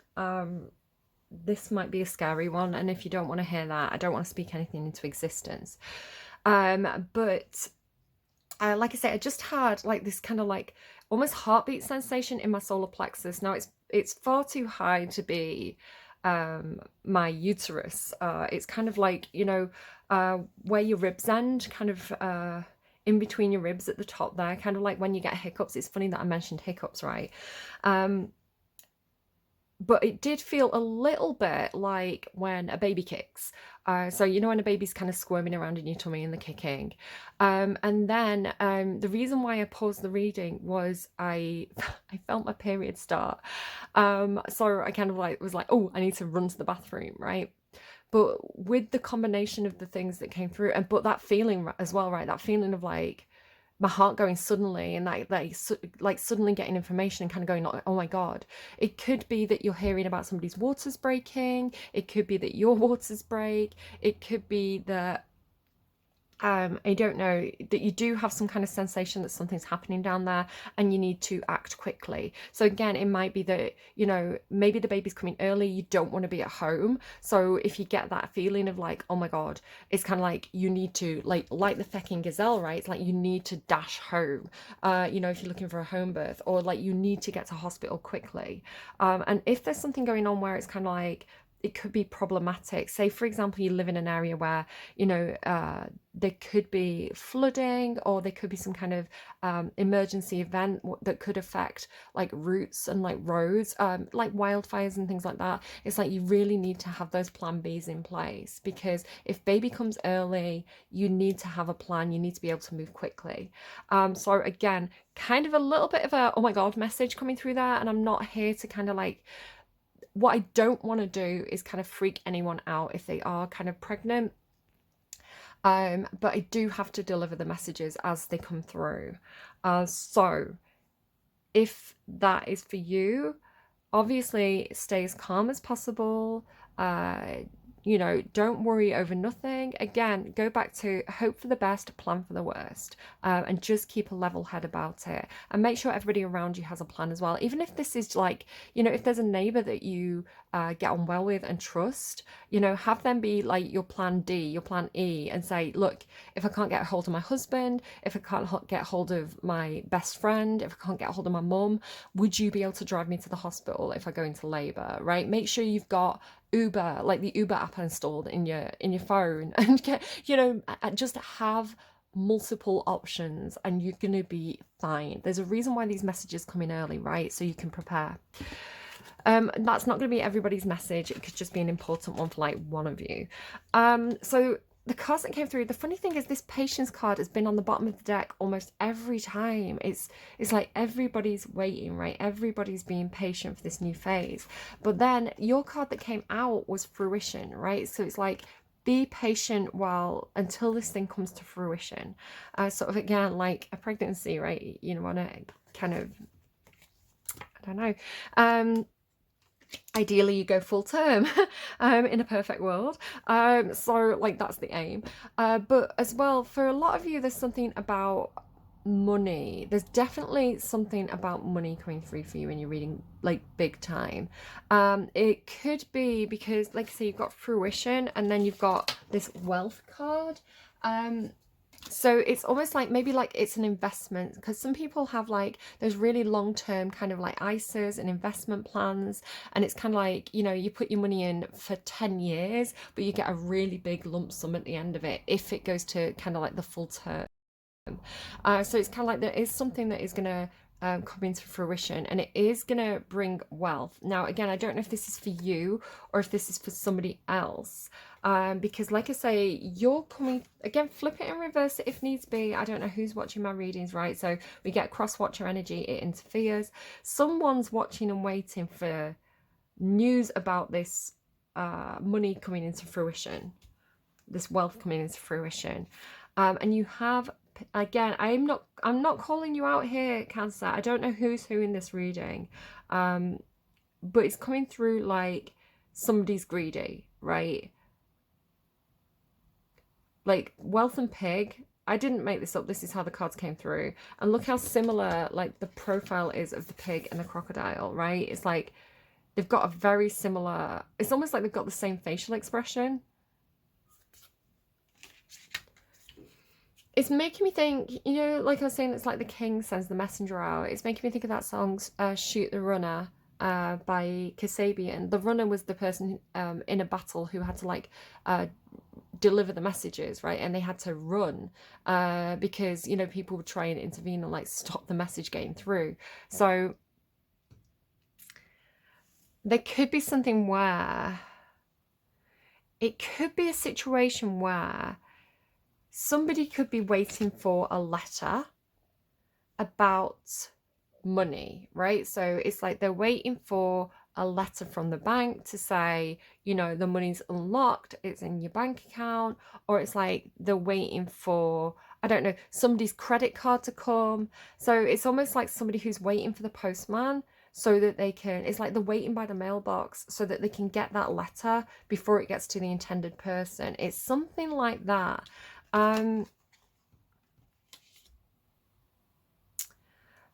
this might be a scary one. And if you don't want to hear that, I don't want to speak anything into existence. But like I said, I just had like this kind of like almost heartbeat sensation in my solar plexus. Now it's far too high to be my uterus. It's kind of like, you know, where your ribs end, kind of in between your ribs at the top there, kind of like when you get hiccups. It's funny that I mentioned hiccups, right? But it did feel a little bit like when a baby kicks. So you know when a baby's kind of squirming around in your tummy and the kicking. And then the reason why I paused the reading was I felt my period start. So I kind of like was like, oh, I need to run to the bathroom, right? But with the combination of the things that came through, and but that feeling as well, right? That feeling of like my heart going suddenly, and like suddenly getting information and kind of going, oh my God. It could be that you're hearing about somebody's waters breaking. It could be that your waters break. It could be that I don't know, that you do have some kind of sensation that something's happening down there and you need to act quickly. So again, it might be that, you know, maybe the baby's coming early, you don't want to be at home. So if you get that feeling of like, oh my God, it's kind of like you need to, like the fecking gazelle, right? It's like you need to dash home, you know, if you're looking for a home birth, or like you need to get to hospital quickly. And if there's something going on where it's kind of like, it could be problematic. Say, for example, you live in an area where, you know, there could be flooding, or there could be some kind of emergency event that could affect like routes and like roads, like wildfires and things like that. It's like you really need to have those plan Bs in place, because if baby comes early, you need to have a plan. You need to be able to move quickly. So again, kind of a little bit of a, oh my God, message coming through there. And I'm not here to kind of like, what I don't want to do is kind of freak anyone out if they are kind of pregnant. But I do have to deliver the messages as they come through. So if that is for you, obviously stay as calm as possible. You know, don't worry over nothing. Again, go back to hope for the best, plan for the worst, and just keep a level head about it. And make sure everybody around you has a plan as well. Even if this is like, you know, if there's a neighbor that you get on well with and trust, you know, have them be like your plan D, your plan E, and say, look, if I can't get a hold of my husband, if I can't get hold of my best friend, if I can't get a hold of my mum, would you be able to drive me to the hospital if I go into labor, right? Make sure you've got Uber, like the Uber app installed in your phone, and get, you know, just have multiple options and you're gonna be fine. There's a reason why these messages come in early, right? So you can prepare. That's not going to be everybody's message. It could just be an important one for like one of you. So the cards that came through, the funny thing is this patience card has been on the bottom of the deck almost every time. It's like everybody's waiting, right? Everybody's being patient for this new phase. But then your card that came out was fruition, right? So it's like, be patient until this thing comes to fruition. Sort of again, like a pregnancy, right? You know, want to kind of, I don't know. Ideally you go full term in a perfect world, so like that's the aim, but as well for a lot of you there's something about money. There's definitely something about money coming through for you when you're reading, like big time. It could be because, like I say, you've got fruition and then you've got this wealth card. So it's almost like maybe like it's an investment, because some people have like those really long-term kind of like ISAs and investment plans, and it's kind of like, you know, you put your money in for 10 years but you get a really big lump sum at the end of it if it goes to kind of like the full term. So it's kind of like there is something that is going to come into fruition, and it is going to bring wealth. Now, again, I don't know if this is for you or if this is for somebody else, because like I say, you're coming, again, flip it and reverse it if needs be. I don't know who's watching my readings, right? So we get cross-watcher energy, it interferes. Someone's watching and waiting for news about this money coming into fruition, this wealth coming into fruition. And you have, again, I'm not calling you out here, Cancer. I don't know who's who in this reading, but it's coming through like somebody's greedy, right? Like wealth and pig. I didn't make this up. This is how the cards came through, and look how similar like the profile is of the pig and the crocodile, right? It's like they've got a very similar, it's almost like they've got the same facial expression. It's making me think, you know, like I was saying, it's like the king sends the messenger out. It's making me think of that song, Shoot the Runner, by Kasabian. The runner was the person in a battle who had to like deliver the messages, right? And they had to run because, you know, people would try and intervene and like stop the message getting through. So there could be something where it could be a situation where somebody could be waiting for a letter about money, right? So it's like they're waiting for a letter from the bank to say, you know, the money's unlocked, it's in your bank account, or it's like they're waiting for, I don't know, somebody's credit card to come. So it's almost like somebody who's waiting for the postman so that they can, it's like they're waiting by the mailbox so that they can get that letter before it gets to the intended person. It's something like that.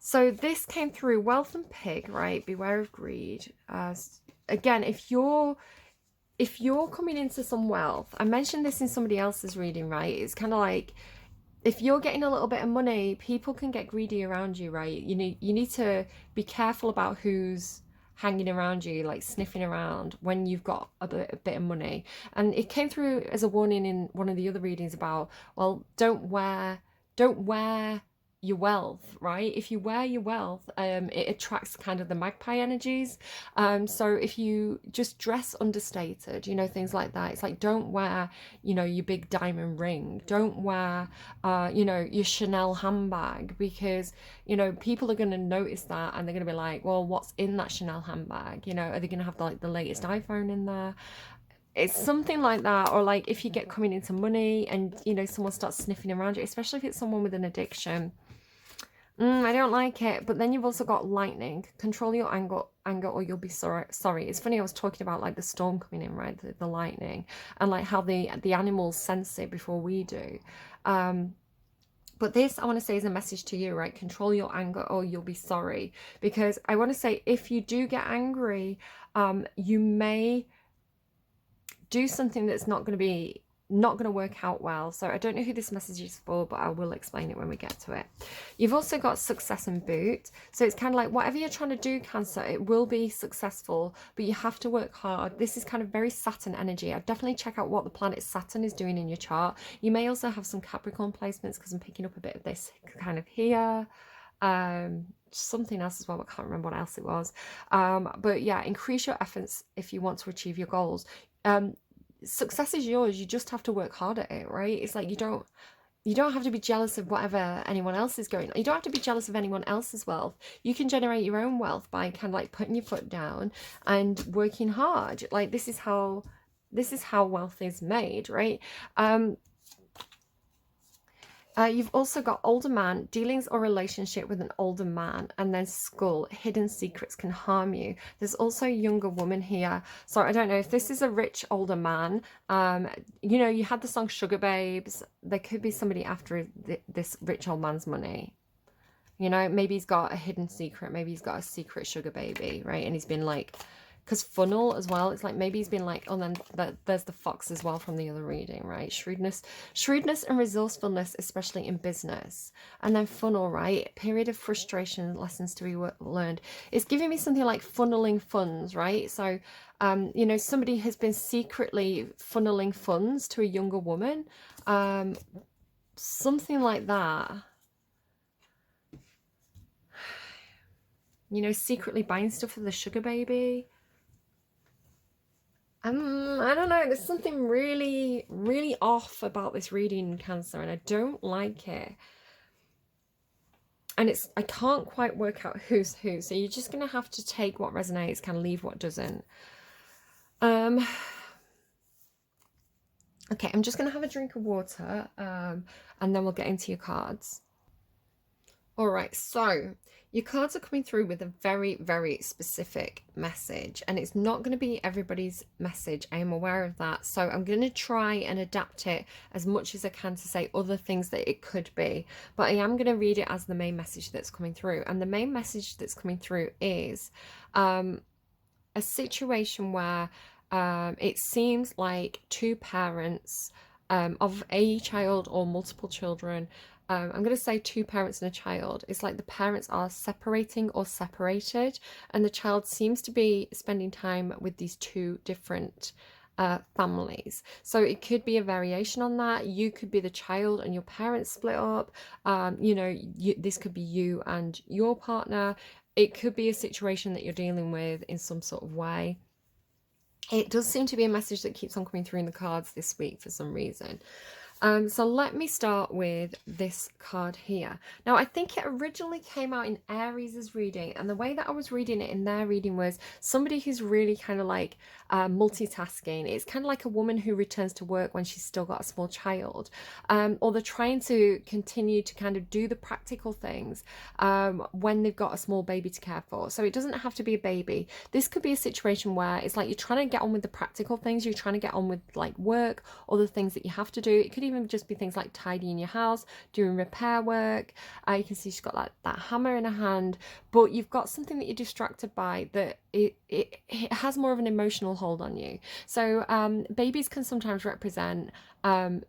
So this came through wealth and pig, right? Beware of greed. Again, if you're coming into some wealth, I mentioned this in somebody else's reading, right? It's kind of like if you're getting a little bit of money, people can get greedy around you, right? You need to be careful about who's hanging around you, like sniffing around when you've got a bit of money. And it came through as a warning in one of the other readings about, well, don't wear your wealth, right? If you wear your wealth, it attracts kind of the magpie energies. So if you just dress understated, you know, things like that. It's like, don't wear, you know, your big diamond ring. Don't wear, you know, your Chanel handbag, because, you know, people are going to notice that and they're going to be like, well, what's in that Chanel handbag? You know, are they going to have like the latest iPhone in there? It's something like that. Or like if you get coming into money and, you know, someone starts sniffing around you, especially if it's someone with an addiction. I don't like it. But then you've also got lightning. Control your anger or you'll be sorry. It's funny, I was talking about like the storm coming in, right? The lightning, and like how the animals sense it before we do. But this, I want to say, is a message to you, right? Control your anger or you'll be sorry. Because I want to say, if you do get angry, you may do something that's not going to work out well. So I don't know who this message is for, but I will explain it when we get to it. You've also got success and boot. So it's kind of like whatever you're trying to do, Cancer, it will be successful, but you have to work hard. This is kind of very Saturn energy. I'd definitely check out what the planet Saturn is doing in your chart. You may also have some Capricorn placements because I'm picking up a bit of this kind of here. Something else as well, I can't remember what else it was. But yeah, increase your efforts if you want to achieve your goals. Um, Success is yours. You just have to work hard at it, right? It's like you don't have to be jealous of whatever anyone else is going on. You don't have to be jealous of anyone else's wealth. You can generate your own wealth by kind of like putting your foot down and working hard. Like this is how wealth is made, right? You've also got older man, dealings or relationship with an older man, and then skull, hidden secrets can harm you. There's also a younger woman here. So I don't know if this is a rich older man. You know, you had the song Sugababes. There could be somebody after this rich old man's money. You know, maybe he's got a hidden secret. Maybe he's got a secret sugar baby, right? And he's been like, because funnel as well, it's like maybe he's been like, oh, then there's the fox as well from the other reading, right? Shrewdness and resourcefulness, especially in business. And then funnel, right? Period of frustration, lessons to be learned. It's giving me something like funneling funds, right? So, you know, somebody has been secretly funneling funds to a younger woman. Something like that. You know, secretly buying stuff for the sugar baby. I don't know. There's something really, really off about this reading, Cancer, and I don't like it. And I can't quite work out who's who. So you're just gonna have to take what resonates, kind of leave what doesn't. Okay, I'm just gonna have a drink of water, and then we'll get into your cards. All right, so your cards are coming through with a very, very specific message, and it's not going to be everybody's message. I am aware of that. So I'm going to try and adapt it as much as I can to say other things that it could be. But I am going to read it as the main message that's coming through. And the main message that's coming through is a situation where it seems like two parents of a child or multiple children. I'm going to say two parents and a child. It's like the parents are separating or separated, and the child seems to be spending time with these two different families. So it could be a variation on that. You could be the child and your parents split up. You know, this could be you and your partner. It could be a situation that you're dealing with in some sort of way. It does seem to be a message that keeps on coming through in the cards this week for some reason. So let me start with this card here. Now, I think it originally came out in Aries' reading, and the way that I was reading it in their reading was somebody who's really kind of like multitasking. It's kind of like a woman who returns to work when she's still got a small child, or they're trying to continue to kind of do the practical things when they've got a small baby to care for. So it doesn't have to be a baby. This could be a situation where it's like you're trying to get on with the practical things, you're trying to get on with like work or the things that you have to do. It could even just be things like tidying your house, doing repair work. You can see she's got like that hammer in her hand, but you've got something that you're distracted by that it has more of an emotional hold on you. So babies can sometimes represent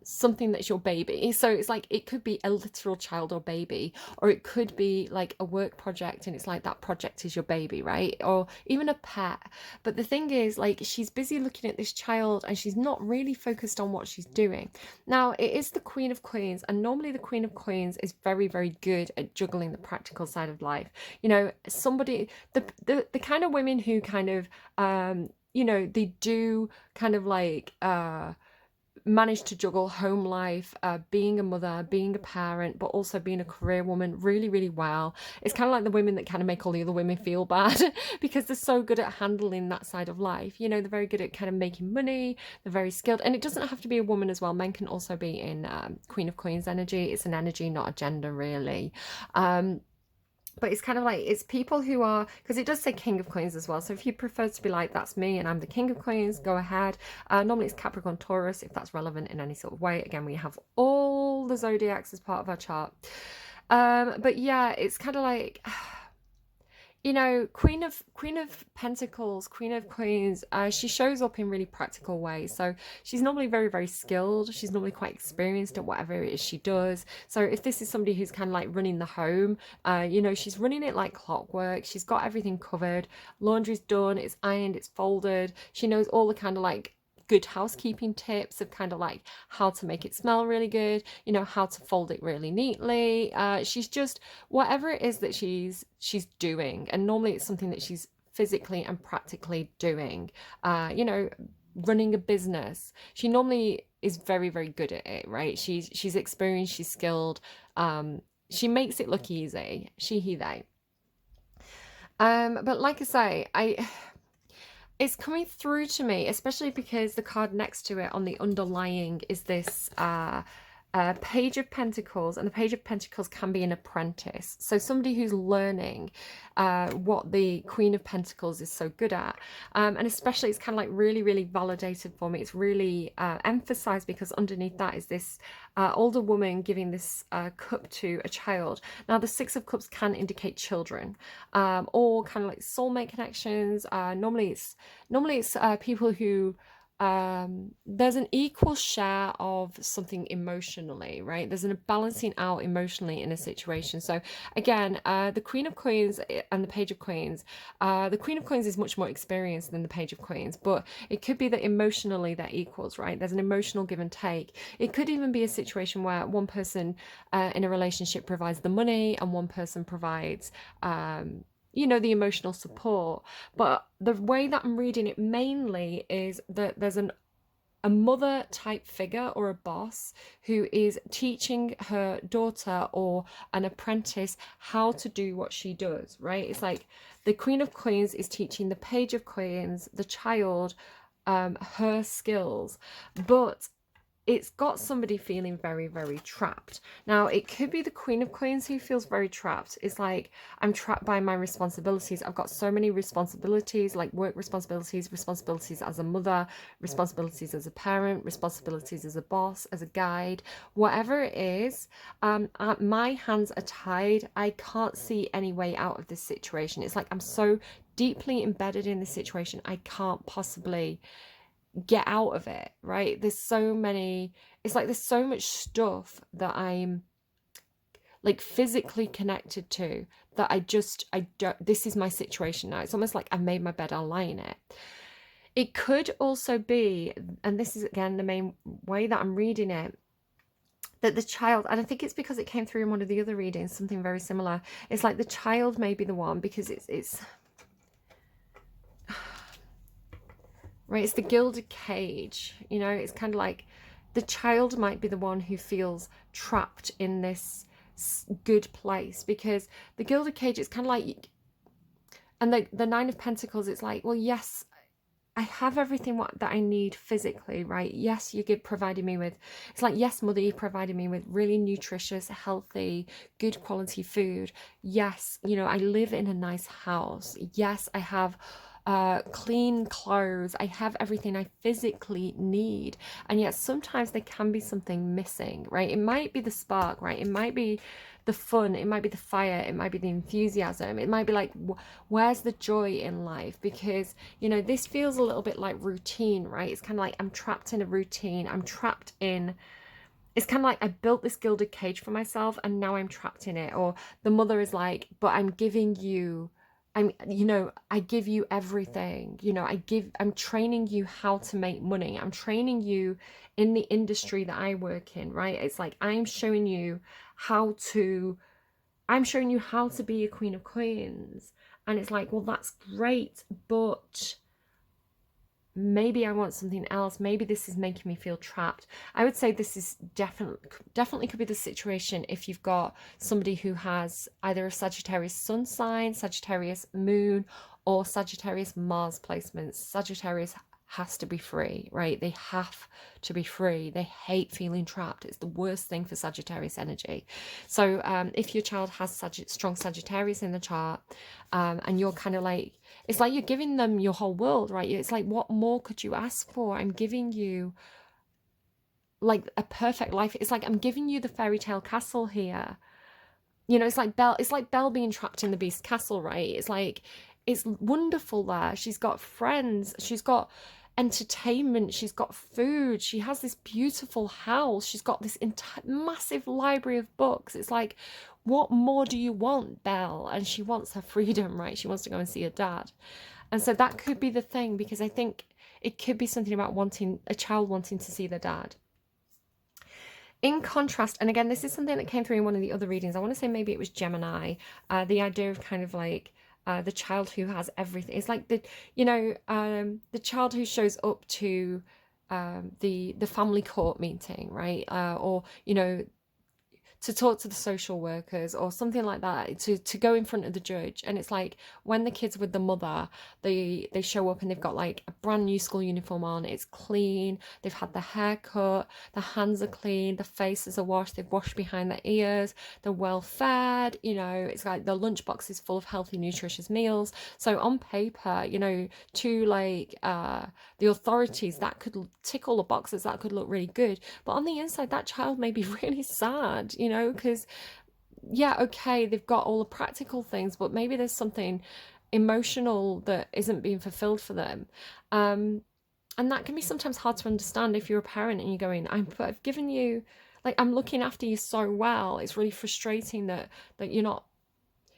something that's your baby. So it's like it could be a literal child or baby, or it could be like a work project and it's like that project is your baby, right? Or even a pet. But the thing is, like, she's busy looking at this child and she's not really focused on what she's doing. Now, it is the Queen of Coins, and normally the Queen of Coins is very, very good at juggling the practical side of life. You know, somebody, the kind of women who kind of you know, they do kind of like manage to juggle home life, being a mother, being a parent, but also being a career woman really, really well. It's kind of like the women that kind of make all the other women feel bad because they're so good at handling that side of life. You know, they're very good at kind of making money. They're very skilled. And it doesn't have to be a woman as well. Men can also be in Queen of Coins energy. It's an energy, not a gender, really. But it's kind of like, it's people who are, because it does say King of Coins as well. So if you prefer to be like, that's me and I'm the King of Coins, go ahead. Normally it's Capricorn, Taurus, if that's relevant in any sort of way. Again, we have all the zodiacs as part of our chart. But yeah, it's kind of like, you know, Queen of Pentacles, Queen of Coins, she shows up in really practical ways. So she's normally very, very skilled. She's normally quite experienced at whatever it is she does. So if this is somebody who's kind of like running the home, you know, she's running it like clockwork. She's got everything covered. Laundry's done, it's ironed, it's folded. She knows all the kind of like good housekeeping tips of kind of like how to make it smell really good, you know, how to fold it really neatly. She's just whatever it is that she's doing, and normally it's something that she's physically and practically doing. You know, running a business. She normally is very, very good at it, right? She's experienced, she's skilled. She makes it look easy. She, he, they. But like I say, it's coming through to me, especially because the card next to it on the underlying is this Page of Pentacles, and the Page of Pentacles can be an apprentice. So somebody who's learning what the Queen of Pentacles is so good at. And especially it's kind of like really, really validated for me. It's really emphasized because underneath that is this older woman giving this cup to a child. Now, the Six of Cups can indicate children or kind of like soulmate connections. Normally it's people who there's an equal share of something emotionally, right? There's a balancing out emotionally in a situation. So again, the Queen of Coins and the Page of Coins, the Queen of Coins is much more experienced than the Page of Coins, but it could be that emotionally they're equals, right? There's an emotional give and take. It could even be a situation where one person in a relationship provides the money and one person provides you know, the emotional support. But the way that I'm reading it mainly is that there's a mother type figure or a boss who is teaching her daughter or an apprentice how to do what she does, right? It's like the Queen of Coins is teaching the Page of Coins, the child, her skills, but it's got somebody feeling very, very trapped. Now, it could be the Queen of Coins who feels very trapped. It's like, I'm trapped by my responsibilities. I've got so many responsibilities, like work responsibilities, responsibilities as a mother, responsibilities as a parent, responsibilities as a boss, as a guide, whatever it is. My hands are tied. I can't see any way out of this situation. It's like I'm so deeply embedded in this situation, I can't possibly get out of it, right? There's so many, it's like there's so much stuff that I'm like physically connected to that I don't, this is my situation now. It's almost like I've made my bed, I'll lie in it. It could also be, and this is again the main way that I'm reading it, that the child, and I think it's because it came through in one of the other readings, something very similar. It's like the child may be the one because it's right, it's the gilded cage, you know, it's kind of like the child might be the one who feels trapped in this good place, because the gilded cage, it's kind of like, and the Nine of Pentacles, it's like, well, yes, I have everything that I need physically, right? Yes, you provided me with, it's like, yes, mother, you provided me with really nutritious, healthy, good quality food. Yes, you know, I live in a nice house. Yes, I have clean clothes. I have everything I physically need. And yet sometimes there can be something missing, right? It might be the spark, right? It might be the fun, it might be the fire, it might be the enthusiasm, it might be like, where's the joy in life? Because, you know, this feels a little bit like routine, right? It's kind of like I'm trapped in a routine, I'm trapped in, it's kind of like I built this gilded cage for myself and now I'm trapped in it. Or the mother is like, but I'm giving you, you know, I give you everything, you know, I'm training you how to make money. I'm training you in the industry that I work in, right? It's like, I'm showing you how to be a Queen of Coins. And it's like, well, that's great, but maybe I want something else. Maybe this is making me feel trapped. I would say this is definitely could be the situation if you've got somebody who has either a Sagittarius sun sign, Sagittarius moon, or Sagittarius Mars placements. Sagittarius has to be free, right? They have to be free. They hate feeling trapped. It's the worst thing for Sagittarius energy. So if your child has strong Sagittarius in the chart, and you're kind of like, it's like you're giving them your whole world, right? It's like, what more could you ask for? I'm giving you like a perfect life. It's like I'm giving you the fairy tale castle here. You know, it's like Belle being trapped in the beast castle, right? It's like, it's wonderful there. She's got friends, she's got entertainment, she's got food, she has this beautiful house, she's got this massive library of books. It's like, what more do you want, Belle? And she wants her freedom, right? She wants to go and see her dad. And so that could be the thing, because I think it could be something about wanting a child wanting to see their dad. In contrast, and again, this is something that came through in one of the other readings. I want to say maybe it was Gemini. The idea of kind of like the child who has everything. It's like the child who shows up to the family court meeting, right? Or to talk to the social workers or something like that, to go in front of the judge. And it's like when the kids with the mother, they show up and they've got like a brand new school uniform on, it's clean, they've had the hair cut, the hands are clean, the faces are washed, they've washed behind their ears, they're well fed, it's like the lunchbox is full of healthy, nutritious meals. So on paper, to like the authorities, that could tick all the boxes, that could look really good. But on the inside, that child may be really sad, because yeah, okay, they've got all the practical things, but maybe there's something emotional that isn't being fulfilled for them. And that can be sometimes hard to understand if you're a parent and you're going, I've given you, like, I'm looking after you so well. It's really frustrating that you're not,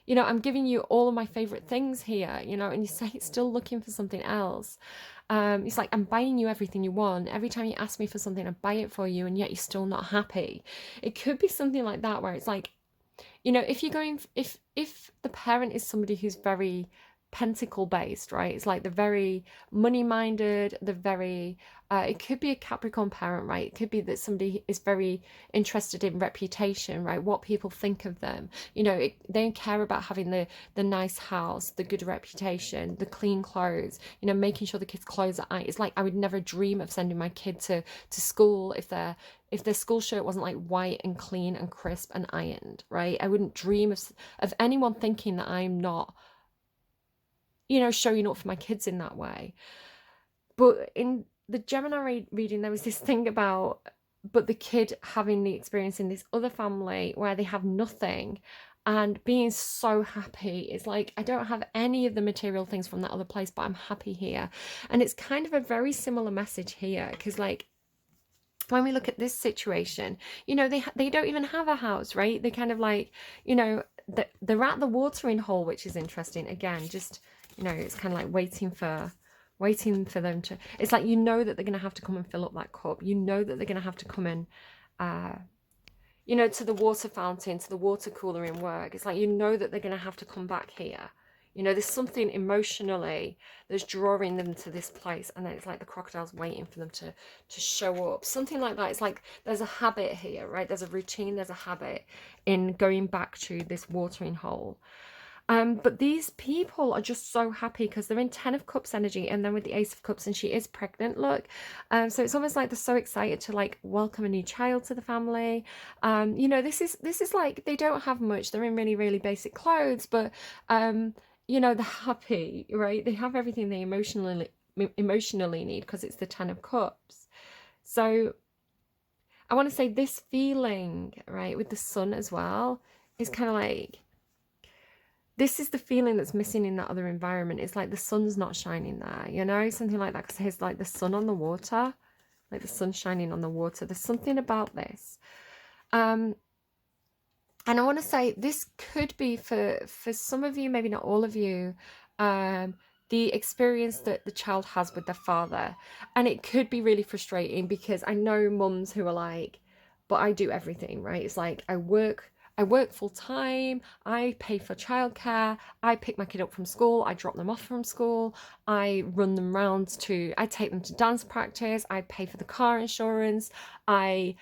I'm giving you all of my favorite things here, and you say it's still looking for something else. It's like, I'm buying you everything you want. Every time you ask me for something, I buy it for you, and yet you're still not happy. It could be something like that, where it's like, if you're going, if the parent is somebody who's very pentacle based, right? It's like the very money minded, the very it could be a Capricorn parent, right? It could be that somebody is very interested in reputation, right? What people think of them. They don't care about having the nice house, the good reputation, the clean clothes, making sure the kids' clothes are ironed. It's like, I would never dream of sending my kid to school if their school shirt wasn't like white and clean and crisp and ironed, right? I wouldn't dream of anyone thinking that I'm not showing up for my kids in that way. But in the Gemini reading, there was this thing about, but the kid having the experience in this other family where they have nothing and being so happy. It's like, I don't have any of the material things from that other place, but I'm happy here. And it's kind of a very similar message here, because like, when we look at this situation, they don't even have a house, right? They kind of like, they're at the watering hole, which is interesting. Again, just, it's kind of like waiting for them to, it's like, that they're going to have to come and fill up that cup. That they're going to have to come in, to the water fountain, to the water cooler in work. It's like, that they're going to have to come back here. There's something emotionally that's drawing them to this place, and then it's like the crocodile's waiting for them to show up. Something like that. It's like there's a habit here, right? There's a routine, there's a habit in going back to this watering hole. But these people are just so happy because they're in 10 of Cups energy, and then with the Ace of Cups, and she is pregnant, look. So it's almost like they're so excited to like welcome a new child to the family. This is like, they don't have much. They're in really, really basic clothes, but they're happy, right? They have everything they emotionally need, because it's the 10 of Cups. So I want to say this feeling, right, with the sun as well, is kind of like, this is the feeling that's missing in that other environment. It's like the sun's not shining there, something like that, because there's like the sun on the water, like the sun shining on the water. There's something about this. And I want to say this could be for some of you, maybe not all of you, the experience that the child has with their father. And it could be really frustrating, because I know mums who are like, but I do everything, right? It's like, I work full time, I pay for childcare, I pick my kid up from school, I drop them off from school, I run them round I take them to dance practice, I pay for the car insurance, I,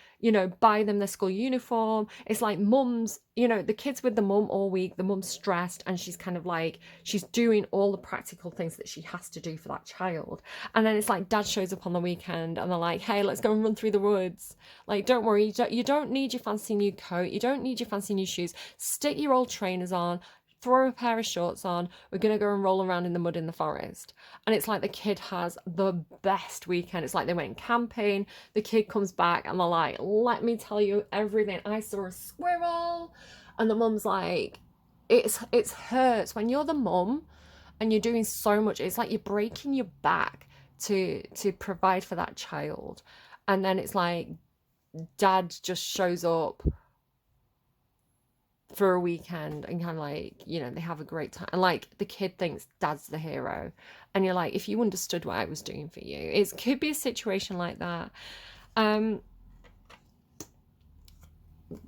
buy them their school uniform. It's like mums, the kids with the mum all week, the mum's stressed, and she's kind of like, she's doing all the practical things that she has to do for that child. And then it's like dad shows up on the weekend and they're like, hey, let's go and run through the woods. Like, don't worry, you don't need your fancy new coat, you don't need your fancy new shoes, stick your old trainers on, throw a pair of shorts on, we're going to go and roll around in the mud in the forest. And it's like the kid has the best weekend. It's like they went camping, the kid comes back and they're like, let me tell you everything. I saw a squirrel. And the mum's like, it hurts when you're the mum and you're doing so much. It's like you're breaking your back to provide for that child. And then it's like dad just shows up for a weekend and kind of like, you know, they have a great time. And like the kid thinks dad's the hero. And you're like, if you understood what I was doing for you, it could be a situation like that.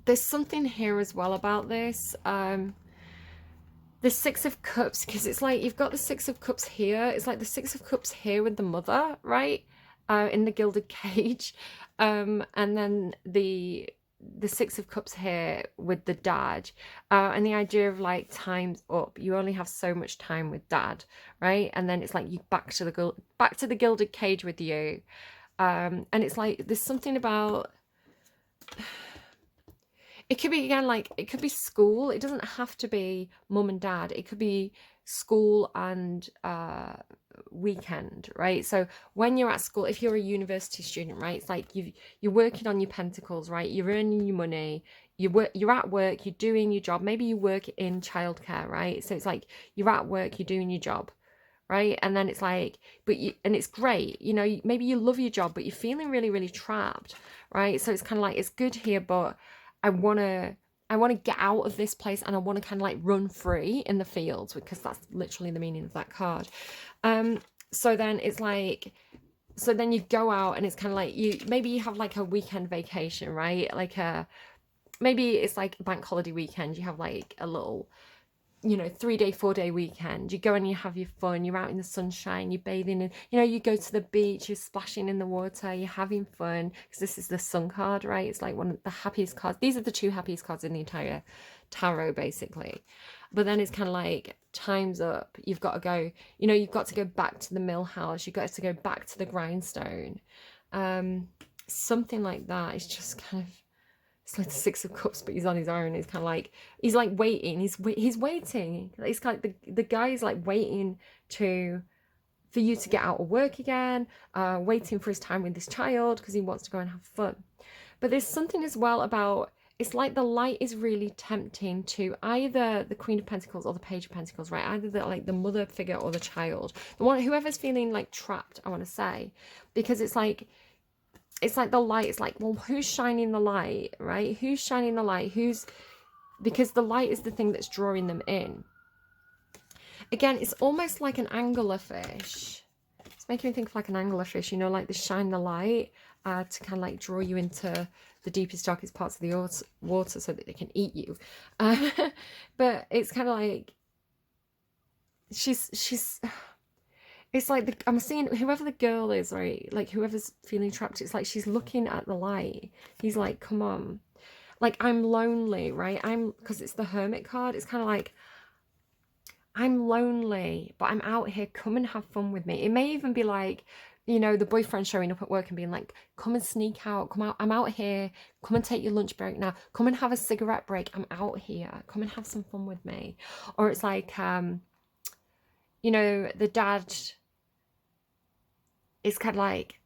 There's something here as well about this. The Six of Cups, because it's like you've got the Six of Cups here. It's like the Six of Cups here with the mother, right? In the Gilded Cage. And then the Six of Cups here with the dad. And the idea of like time's up. You only have so much time with dad, right? And then it's like you back to the Gilded Cage with you. And it's like there's something about, it could be, again, like it could be school. It doesn't have to be mum and dad. It could be school and weekend, right? So when you're at school, if you're a university student, right, it's like you're working on your pentacles, right? You're earning your money. You're at work. You're doing your job. Maybe you work in childcare, right? So it's like you're at work. You're doing your job, right? And then it's like, and it's great, you know, maybe you love your job, but you're feeling really, really trapped, right? So it's kind of like, it's good here, but I want to get out of this place, and I want to kind of like run free in the fields, because that's literally the meaning of that card. So then it's like, so then you go out and it's kind of like maybe you have like a weekend vacation, right? Like maybe it's like a bank holiday weekend. You have like a little, you know, 3-day, 4-day weekend. You go and you have your fun. You're out in the sunshine. You're bathing in, you know, you go to the beach. You're splashing in the water. You're having fun, because this is the Sun card, right? It's like one of the happiest cards. These are the 2 happiest cards in the entire tarot, basically. But then it's kind of like time's up. You've got to go. You know, you've got to go back to the mill house. You've got to go back to the grindstone. Something like that. It's just kind of. It's like the Six of Cups, but he's on his own. He's kind of like, he's like waiting. He's waiting. It's kind of like the guy's like waiting for you to get out of work again, waiting for his time with this child, because he wants to go and have fun. But there's something as well about, it's like the light is really tempting to either the Queen of Pentacles or the Page of Pentacles, right? Either the mother figure or the child, the one, whoever's feeling like trapped, I want to say, because it's like the light is like, well, who's shining the light, right? Who's shining the light? Because the light is the thing that's drawing them in. Again, it's almost like an anglerfish. It's making me think of like an anglerfish, you know, like they shine the light to kind of like draw you into the deepest, darkest parts of the water so that they can eat you. But it's kind of like, she's it's like I'm seeing whoever the girl is, right? Like whoever's feeling trapped, it's like she's looking at the light. He's like, come on. Like, I'm lonely, right? Because it's the Hermit card. It's kind of like, I'm lonely, but I'm out here. Come and have fun with me. It may even be like, you know, the boyfriend showing up at work and being like, come and sneak out. Come out. I'm out here. Come and take your lunch break now. Come and have a cigarette break. I'm out here. Come and have some fun with me. Or it's like, you know, the dad... It's kind of like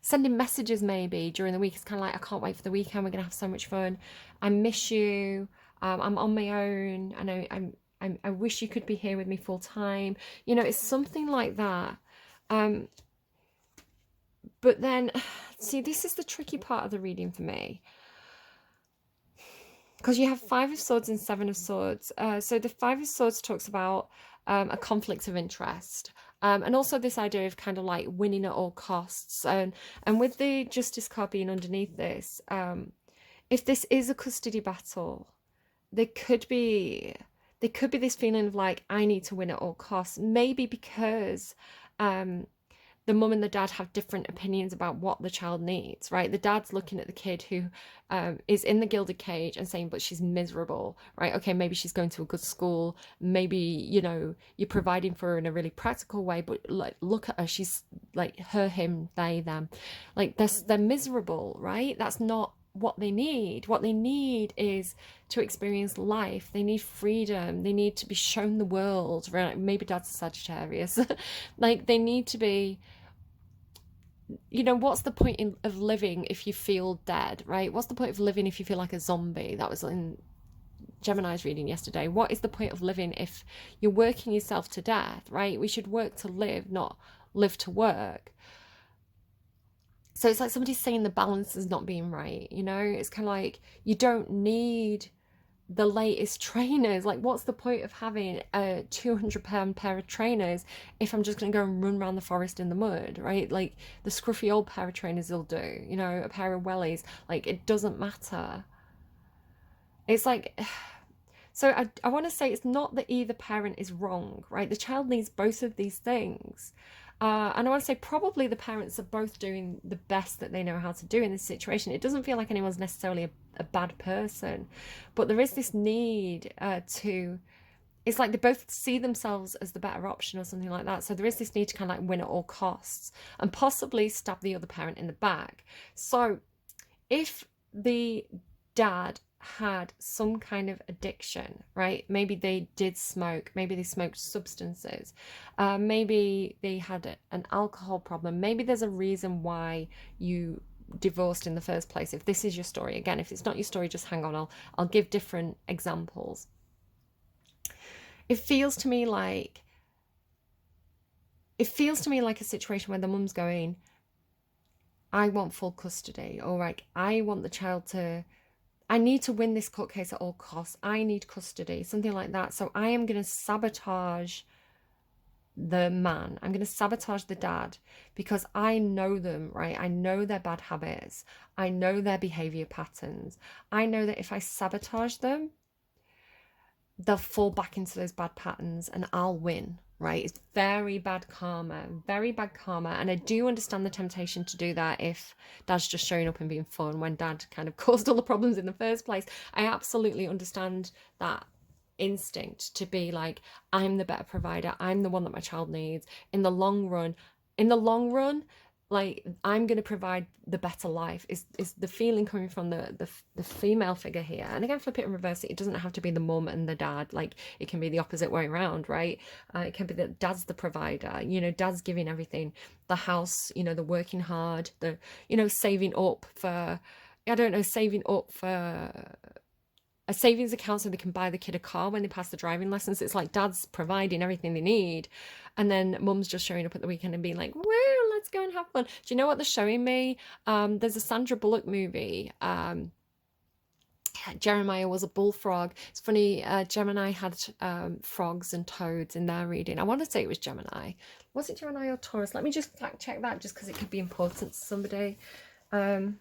sending messages maybe during the week. It's kind of like, I can't wait for the weekend. We're going to have so much fun. I miss you. I'm on my own. I know I wish you could be here with me full time. You know, it's something like that. But then, see, this is the tricky part of the reading for me. Because you have 5 of Swords and 7 of Swords. So the 5 of Swords talks about a conflict of interest. And also this idea of kind of like winning at all costs. And with the Justice card being underneath this, if this is a custody battle, there could be this feeling of like, I need to win at all costs. Maybe because the mum and the dad have different opinions about what the child needs, right? The dad's looking at the kid who is in the Gilded Cage and saying, but she's miserable, right? Okay, maybe she's going to a good school. Maybe, you know, you're providing for her in a really practical way, but like, look at her. She's like her, him, they, them. Like, they're miserable, right? That's not what they need. What they need is to experience life. They need freedom. They need to be shown the world, right? Maybe dad's a Sagittarius. Like, they need to be, you know, what's the point of living if you feel dead, right? What's the point of living if you feel like a zombie? That was in Gemini's reading yesterday. What is the point of living if you're working yourself to death, right? We should work to live, not live to work. So it's like somebody's saying the balance is not being right, you know? It's kind of like you don't need the latest trainers. Like, what's the point of having a £200 pair of trainers if I'm just going to go and run around the forest in the mud, right? Like, the scruffy old pair of trainers will do, you know, a pair of wellies. Like, it doesn't matter. It's like, so I want to say it's not that either parent is wrong, right? The child needs both of these things. And I want to say probably the parents are both doing the best that they know how to do in this situation. It doesn't feel like anyone's necessarily a bad person, but there is this need to, it's like they both see themselves as the better option or something like that. So there is this need to kind of like win at all costs and possibly stab the other parent in the back. So if the dad had some kind of addiction, right? Maybe they did smoke, maybe they smoked substances, maybe they had an alcohol problem, maybe there's a reason why you divorced in the first place. If this is your story, again, if it's not your story, just hang on, I'll give different examples. It feels to me like a situation where the mum's going, I want full custody, or like I want the child to, I need to win this court case at all costs. I need custody, something like that. So I am going to sabotage the man. I'm going to sabotage the dad because I know them, right? I know their bad habits. I know their behavior patterns. I know that if I sabotage them, they'll fall back into those bad patterns and I'll win, right? It's very bad karma, very bad karma. And I do understand the temptation to do that if dad's just showing up and being fun when dad kind of caused all the problems in the first place. I absolutely understand that instinct to be like, I'm the better provider, I'm the one that my child needs. In the long run, like I'm going to provide the better life is the feeling coming from the female figure here. And again, flip it and reverse it, it doesn't have to be the mum and the dad, like it can be the opposite way around, right? It can be that dad's the provider, you know, dad's giving everything, the house, you know, the working hard, the, you know, saving up for, I don't know, saving up for a savings account so they can buy the kid a car when they pass the driving lessons. It's like dad's providing everything they need, and then mum's just showing up at the weekend and being like, "Woo, let's go and have fun." Do you know what they're showing me? There's a Sandra Bullock movie. Jeremiah was a bullfrog. It's funny. Gemini had frogs and toads in their reading. I want to say it was Gemini. Was it Gemini or Taurus? Let me just fact check that, just because it could be important to somebody. Yeah,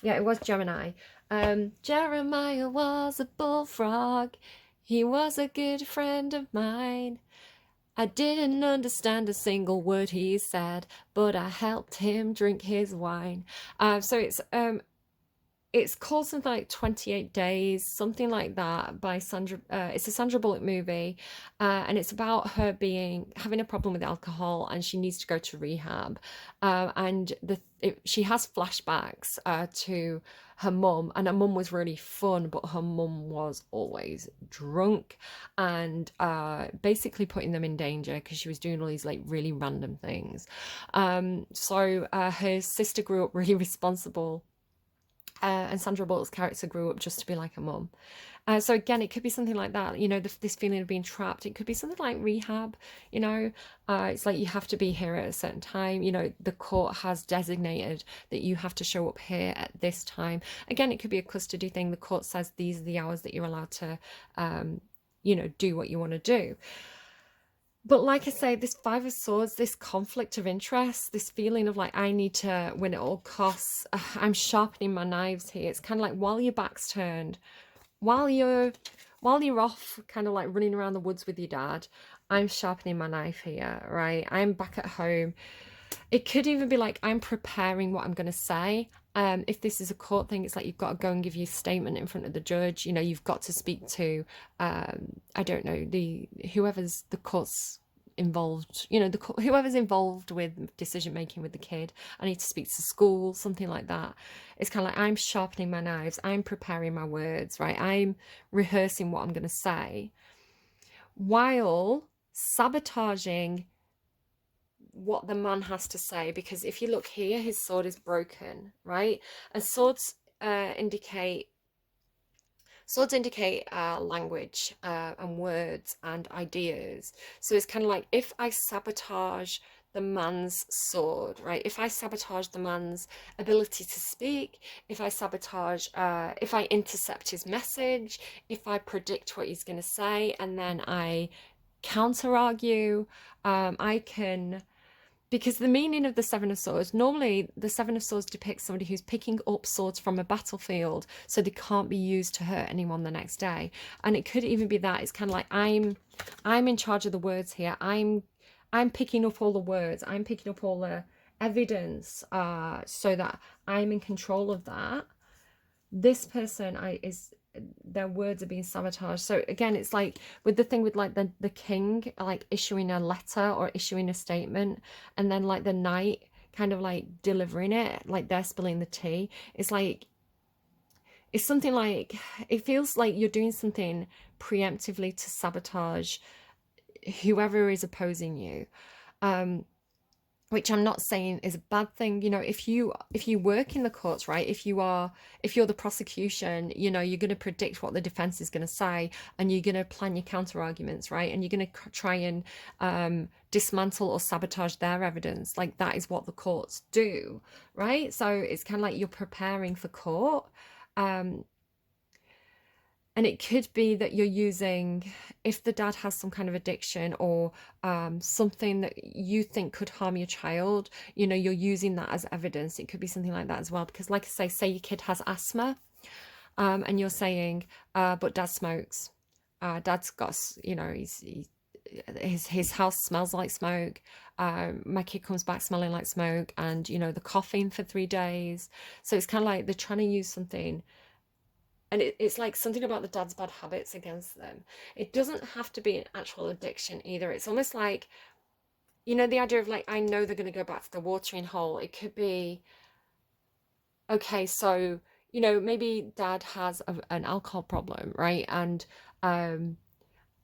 it was Gemini. Jeremiah was a bullfrog. He was a good friend of mine. I didn't understand a single word he said, but I helped him drink his wine. So it's called something like 28 Days, something like that, by Sandra. It's a Sandra Bullock movie, and it's about her having a problem with alcohol, and she needs to go to rehab. And she has flashbacks to her mum, and her mum was really fun, but her mum was always drunk and basically putting them in danger because she was doing all these like really random things. So her sister grew up really responsible. And Sandra Bullock's character grew up just to be like a mum. So again, it could be something like that, you know, this feeling of being trapped. It could be something like rehab, you know. It's like you have to be here at a certain time. You know, the court has designated that you have to show up here at this time. Again, it could be a custody thing. The court says these are the hours that you're allowed to, you know, do what you want to do. But like I say, this Five of Swords, this conflict of interest, this feeling of like, I need to win at all costs. I'm sharpening my knives here. It's kind of like while your back's turned, while you're off kind of like running around the woods with your dad, I'm sharpening my knife here, right? I'm back at home. It could even be like, I'm preparing what I'm going to say. If this is a court thing, it's like you've got to go and give your statement in front of the judge. You know, you've got to speak to, I don't know, whoever's the court's involved, you know, whoever's involved with decision making with the kid. I need to speak to school, something like that. It's kind of like I'm sharpening my knives. I'm preparing my words, right? I'm rehearsing what I'm going to say while sabotaging what the man has to say, because if you look here, his sword is broken, right? And swords indicate language and words and ideas. So it's kind of like, if I sabotage the man's sword, right? If I sabotage the man's ability to speak, if I sabotage, if I intercept his message, if I predict what he's going to say, and then I counter argue, I can, because the meaning of the Seven of Swords, normally the Seven of Swords depicts somebody who's picking up swords from a battlefield so they can't be used to hurt anyone the next day. And it could even be that it's kind of like I'm in charge of the words here. I'm picking up all the words. I'm picking up all the evidence, so that I'm in control of that. This person their words are being sabotaged. So again, it's like with the thing with like the king like issuing a letter or issuing a statement, and then like the knight kind of like delivering it, like they're spilling the tea. It's like, it's something like, it feels like you're doing something preemptively to sabotage whoever is opposing you. Which I'm not saying is a bad thing. You know, if you work in the courts, right, if you're the prosecution, you know, you're going to predict what the defense is going to say, and you're going to plan your counter arguments, right, and you're going to try and dismantle or sabotage their evidence. Like, that is what the courts do, right? So it's kind of like you're preparing for court. And it could be that you're using, if the dad has some kind of addiction or something that you think could harm your child, you know, you're using that as evidence. It could be something like that as well. Because like I say your kid has asthma, and you're saying, but dad smokes. Dad's got, you know, his house smells like smoke. My kid comes back smelling like smoke, and, you know, the coughing for 3 days. So it's kind of like they're trying to use something. And it's like something about the dad's bad habits against them. It doesn't have to be an actual addiction either. It's almost like, you know, the idea of like, I know they're going to go back to the watering hole. It could be, okay, so, you know, maybe dad has an alcohol problem, right? And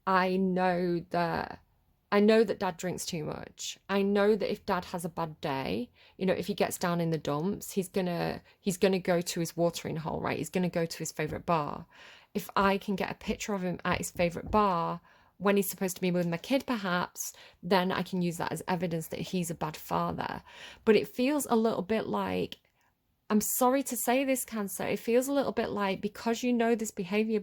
I know that dad drinks too much. I know that if dad has a bad day, you know, if he gets down in the dumps, he's gonna go to his watering hole, right? He's gonna go to his favorite bar. If I can get a picture of him at his favorite bar when he's supposed to be with my kid, perhaps, then I can use that as evidence that he's a bad father. But it feels a little bit like, I'm sorry to say this, Cancer, it feels a little bit like, because you know this behavior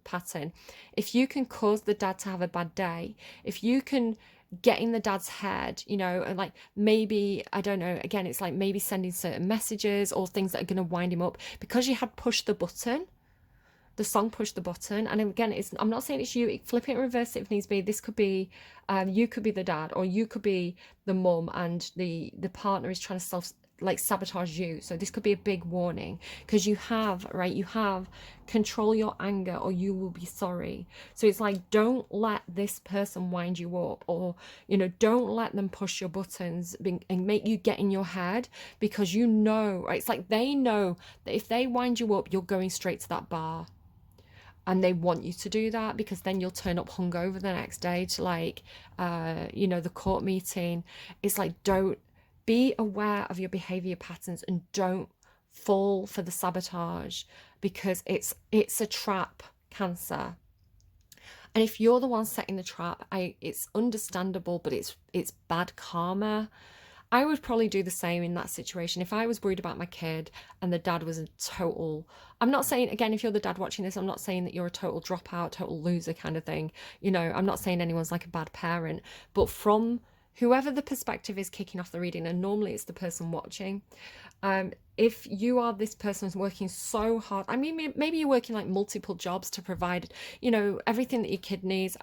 pattern, if you can cause the dad to have a bad day, if you can get in the dad's head, you know, and like maybe, I don't know, again, it's like maybe sending certain messages or things that are going to wind him up, because you had pushed the button, the song Push the Button. And again, I'm not saying it's you, flip it and reverse it if needs be. This could be, you could be the dad, or you could be the mum, and the partner is trying to sabotage you. So this could be a big warning, because you have control your anger or you will be sorry. So it's like, don't let this person wind you up, or, you know, don't let them push your buttons and make you get in your head, because you know, right? It's like they know that if they wind you up, you're going straight to that bar. And they want you to do that, because then you'll turn up hungover the next day to like, you know, the court meeting. It's like, don't, be aware of your behavior patterns and don't fall for the sabotage, because it's a trap, Cancer. And if you're the one setting the trap, it's understandable, but it's bad karma. I would probably do the same in that situation. If I was worried about my kid and the dad was a total, I'm not saying, again, if you're the dad watching this, I'm not saying that you're a total dropout, total loser kind of thing. You know, I'm not saying anyone's like a bad parent, but from whoever the perspective is kicking off the reading, and normally it's the person watching, if you are this person who's working so hard, I mean, maybe you're working like multiple jobs to provide, you know, everything that your kid needs.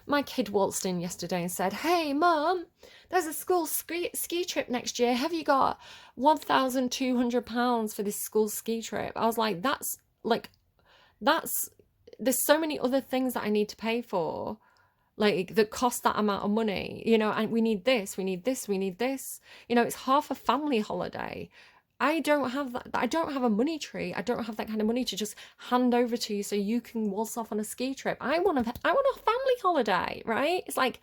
My kid waltzed in yesterday and said, "Hey, Mum, there's a school ski trip next year. Have you got £1,200 for this school ski trip?" I was like, there's so many other things that I need to pay for, like, that cost that amount of money, you know, and we need this, we need this, we need this. You know, it's half a family holiday. I don't have that. I don't have a money tree. I don't have that kind of money to just hand over to you so you can waltz off on a ski trip. I want a family holiday, right? It's like,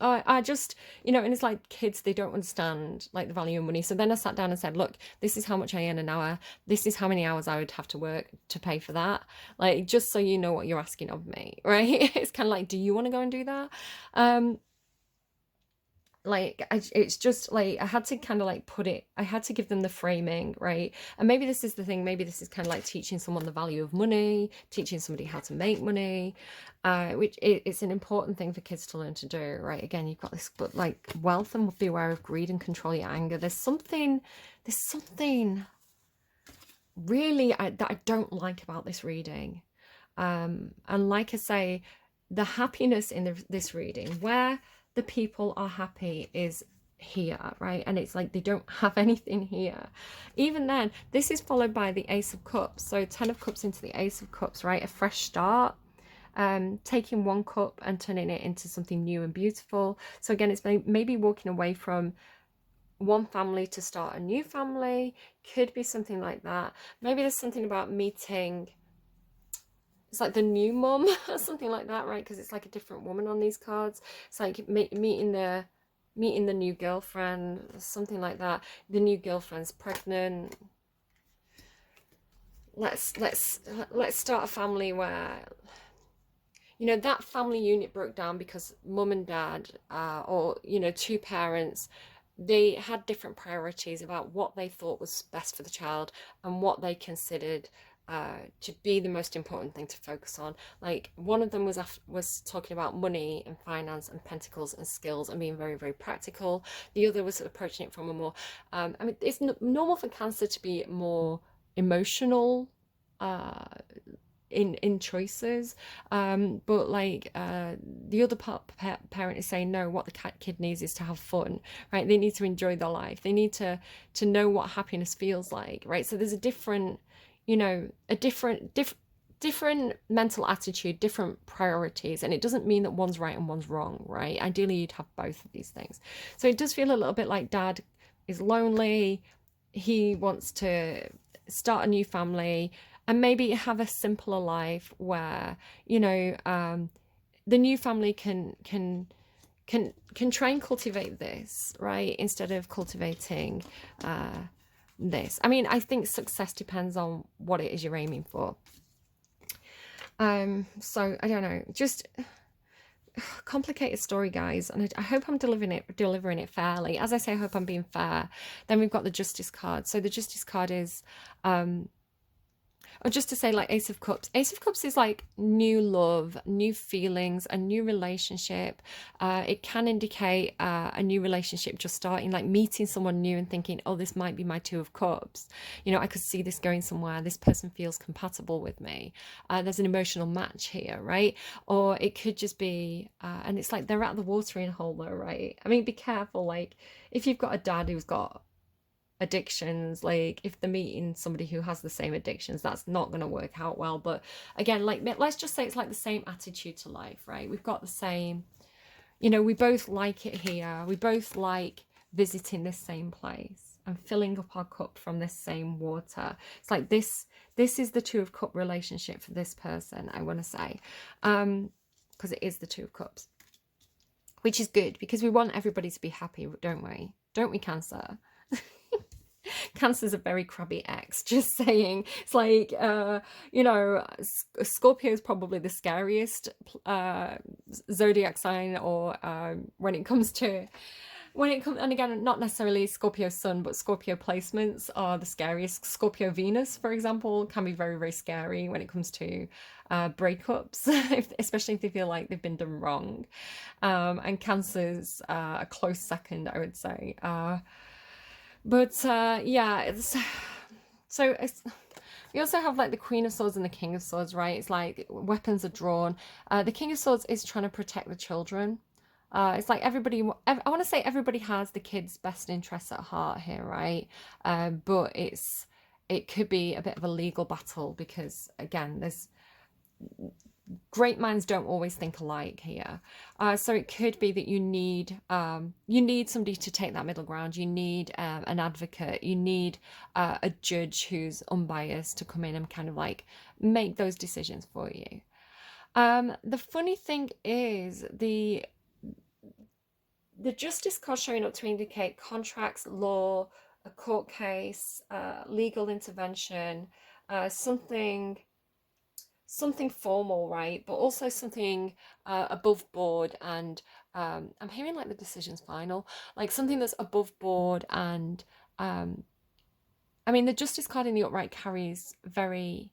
I just, you know, and it's like kids, they don't understand like the value of money. So then I sat down and said, look, this is how much I earn an hour. This is how many hours I would have to work to pay for that. Like, just so you know what you're asking of me, right? It's kind of like, do you want to go and do that? like it's just like I had to kind of like put it, I had to give them the framing, right? And maybe this is the thing, maybe this is kind of like teaching someone the value of money, teaching somebody how to make money, which it's an important thing for kids to learn to do, right? Again, you've got this, but like wealth and beware of greed and control your anger. There's something really that I don't like about this reading. And like I say, the happiness in this reading, where the people are happy, is here, right? And it's like they don't have anything here. Even then, this is followed by the Ace of Cups. So 10 of Cups into the Ace of Cups, right? A fresh start. Taking one cup and turning it into something new and beautiful. So again, it's maybe walking away from one family to start a new family. Could be something like that. Maybe there's something about meeting, it's like the new mum or something like that, right? Because it's like a different woman on these cards. It's like meeting the new girlfriend, something like that. The new girlfriend's pregnant. Let's start a family where, you know, that family unit broke down because mum and dad, or, you know, two parents, they had different priorities about what they thought was best for the child and what they considered to be the most important thing to focus on. Like one of them was talking about money and finance and pentacles and skills and being very, very practical. The other was approaching it from a more, I mean, it's normal for Cancer to be more emotional in choices, but like the other parent is saying no, what the kid needs is to have fun, right? They need to enjoy their life, they need to know what happiness feels like, right? So there's a different, you know, a different mental attitude, different priorities, and it doesn't mean that one's right and one's wrong, right? Ideally you'd have both of these things. So it does feel a little bit like dad is lonely, he wants to start a new family and maybe have a simpler life where, you know, the new family can try and cultivate this, right, instead of cultivating this. I mean, I think success depends on what it is you're aiming for. So I don't know, just complicated story, guys, and I hope I'm delivering it fairly. As I say, I hope I'm being fair. Then we've got the Justice card. So the Justice card is or just to say, like, Ace of Cups. Ace of Cups is like new love, new feelings, a new relationship. It can indicate a new relationship just starting, like meeting someone new and thinking, oh, this might be my Two of Cups. You know, I could see this going somewhere. This person feels compatible with me. There's an emotional match here, right? Or it could just be, and it's like they're at the watering hole though, right? I mean, be careful. Like, if you've got a dad who's got addictions, like if they're meeting somebody who has the same addictions, that's not going to work out well. But again, like, let's just say it's like the same attitude to life, right? We've got the same, you know, we both like it here, we both like visiting this same place and filling up our cup from this same water. It's like this is the Two of Cup relationship for this person, I want to say, because it is the Two of Cups, which is good because we want everybody to be happy, don't we, Cancer? Cancer's a very crabby ex, just saying. It's like, you know, Scorpio is probably the scariest zodiac sign, or when it comes, and again, not necessarily Scorpio sun, but Scorpio placements are the scariest. Scorpio Venus, for example, can be very, very scary when it comes to breakups, especially if they feel like they've been done wrong. And Cancer's a close second, I would say. Yeah, we also have like the Queen of Swords and the King of Swords, right? It's like weapons are drawn. The King of Swords is trying to protect the children. It's like I want to say everybody has the kids' best interests at heart here, right? But it could be a bit of a legal battle because, again, there's great minds don't always think alike here. So it could be that you need somebody to take that middle ground. You need an advocate. You need a judge who's unbiased to come in and kind of like make those decisions for you. The funny thing is the Justice card showing up to indicate contracts, law, a court case, legal intervention, something something formal, right? But also something above board, and I'm hearing like the decision's final, like something that's above board. And I mean, the Justice card in the upright carries very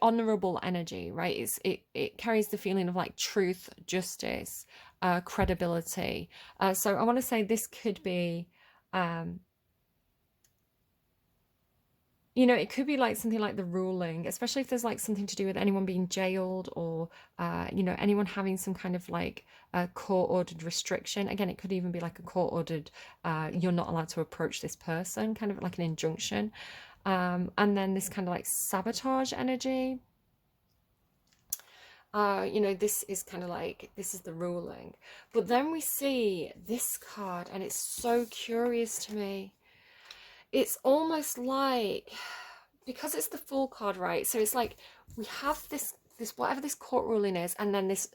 honorable energy, right? It carries the feeling of like truth, justice, credibility. So I want to say this could be, um, you know, it could be like something like the ruling, especially if there's like something to do with anyone being jailed, or, you know, anyone having some kind of like a court ordered restriction. Again, it could even be like a court ordered, you're not allowed to approach this person, kind of like an injunction. And then this kind of like sabotage energy. You know, this is kind of like, this is the ruling. But then we see this card, and it's so curious to me. It's almost like, because it's the Fool card, right? So it's like we have this whatever this court ruling is, and then this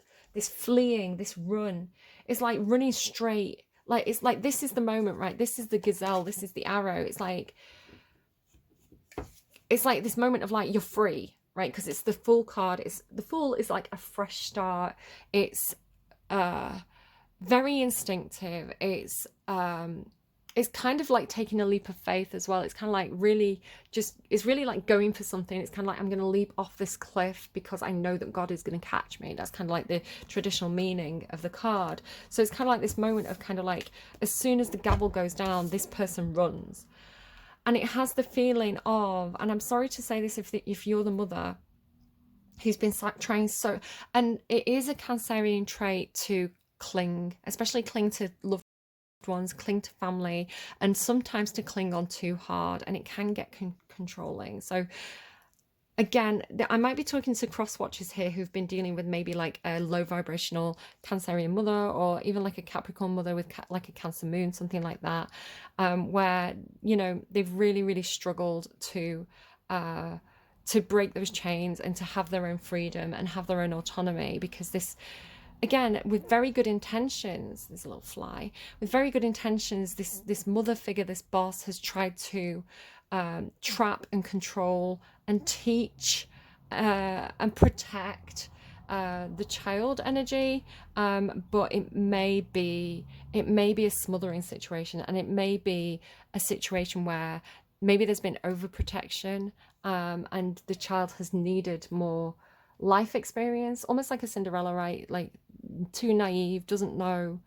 fleeing, this run. It's like running straight. Like, it's like, this is the moment, right? This is the gazelle, this is the arrow. It's like this moment of like, you're free, right? Because it's the Fool card. It's the Fool is like a fresh start. It's very instinctive. It's kind of like taking a leap of faith as well. It's kind of like really it's really like going for something. It's kind of like, I'm going to leap off this cliff because I know that God is going to catch me. That's kind of like the traditional meaning of the card. So it's kind of like this moment of kind of like, as soon as the gavel goes down, this person runs. And it has the feeling of, and I'm sorry to say this if you're the mother who's been trying so, and it is a Cancerian trait to cling, especially cling to loved ones, cling to family, and sometimes to cling on too hard, and it can get controlling. So again, I might be talking to cross watchers here who've been dealing with maybe like a low vibrational Cancerian mother, or even like a Capricorn mother with like a Cancer moon, something like that, where, you know, they've really struggled to break those chains and to have their own freedom and have their own autonomy. Because this, again, with very good intentions, there's a little fly, with very good intentions, this mother figure, this boss, has tried to trap and control and teach and protect the child energy, but it may be a smothering situation, and it may be a situation where maybe there's been overprotection, and the child has needed more life experience, almost like a Cinderella, right? Like, too naive, doesn't know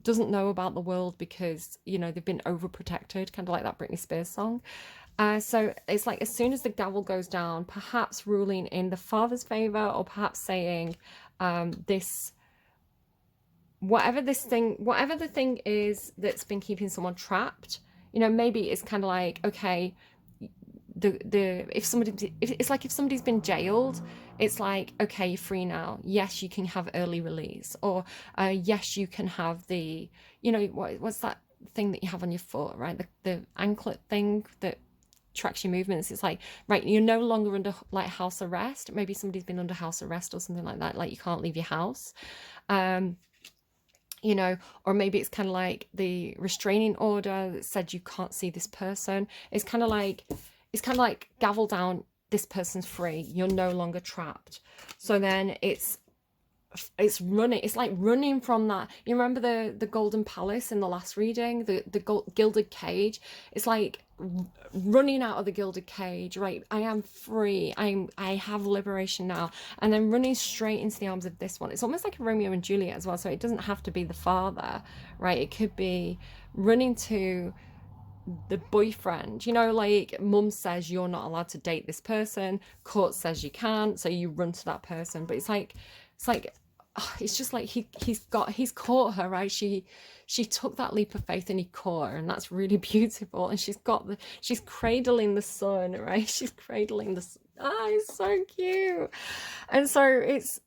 about the world because, you know, they've been overprotected, kind of like that Britney Spears song. So it's like, as soon as the gavel goes down, perhaps ruling in the father's favor, or perhaps saying, this, whatever the thing is that's been keeping someone trapped, you know, maybe it's kind of like, okay, if somebody's been jailed, it's like, okay, you're free now. Yes, you can have early release, or yes, you can have the, you know, what's that thing that you have on your foot, right? The anklet thing that tracks your movements. It's like, right, you're no longer under like house arrest. Maybe somebody's been under house arrest or something like that, like you can't leave your house. You know, or maybe it's kind of like the restraining order that said you can't see this person. It's kind of like gavel down, this person's free, you're no longer trapped. So then it's running, it's like running from that. You remember the golden palace in the last reading, the gilded cage? It's like running out of the gilded cage, right? I am free, I have liberation now, and then running straight into the arms of this one. It's almost like a Romeo and Juliet as well. So it doesn't have to be the father, right? It could be running to the boyfriend, you know, like mum says you're not allowed to date this person, court says you can, so you run to that person. But it's like it's just like he's caught her, right? She took that leap of faith and he caught her, and that's really beautiful. And she's cradling the sun, right? She's cradling the it's so cute. And so it's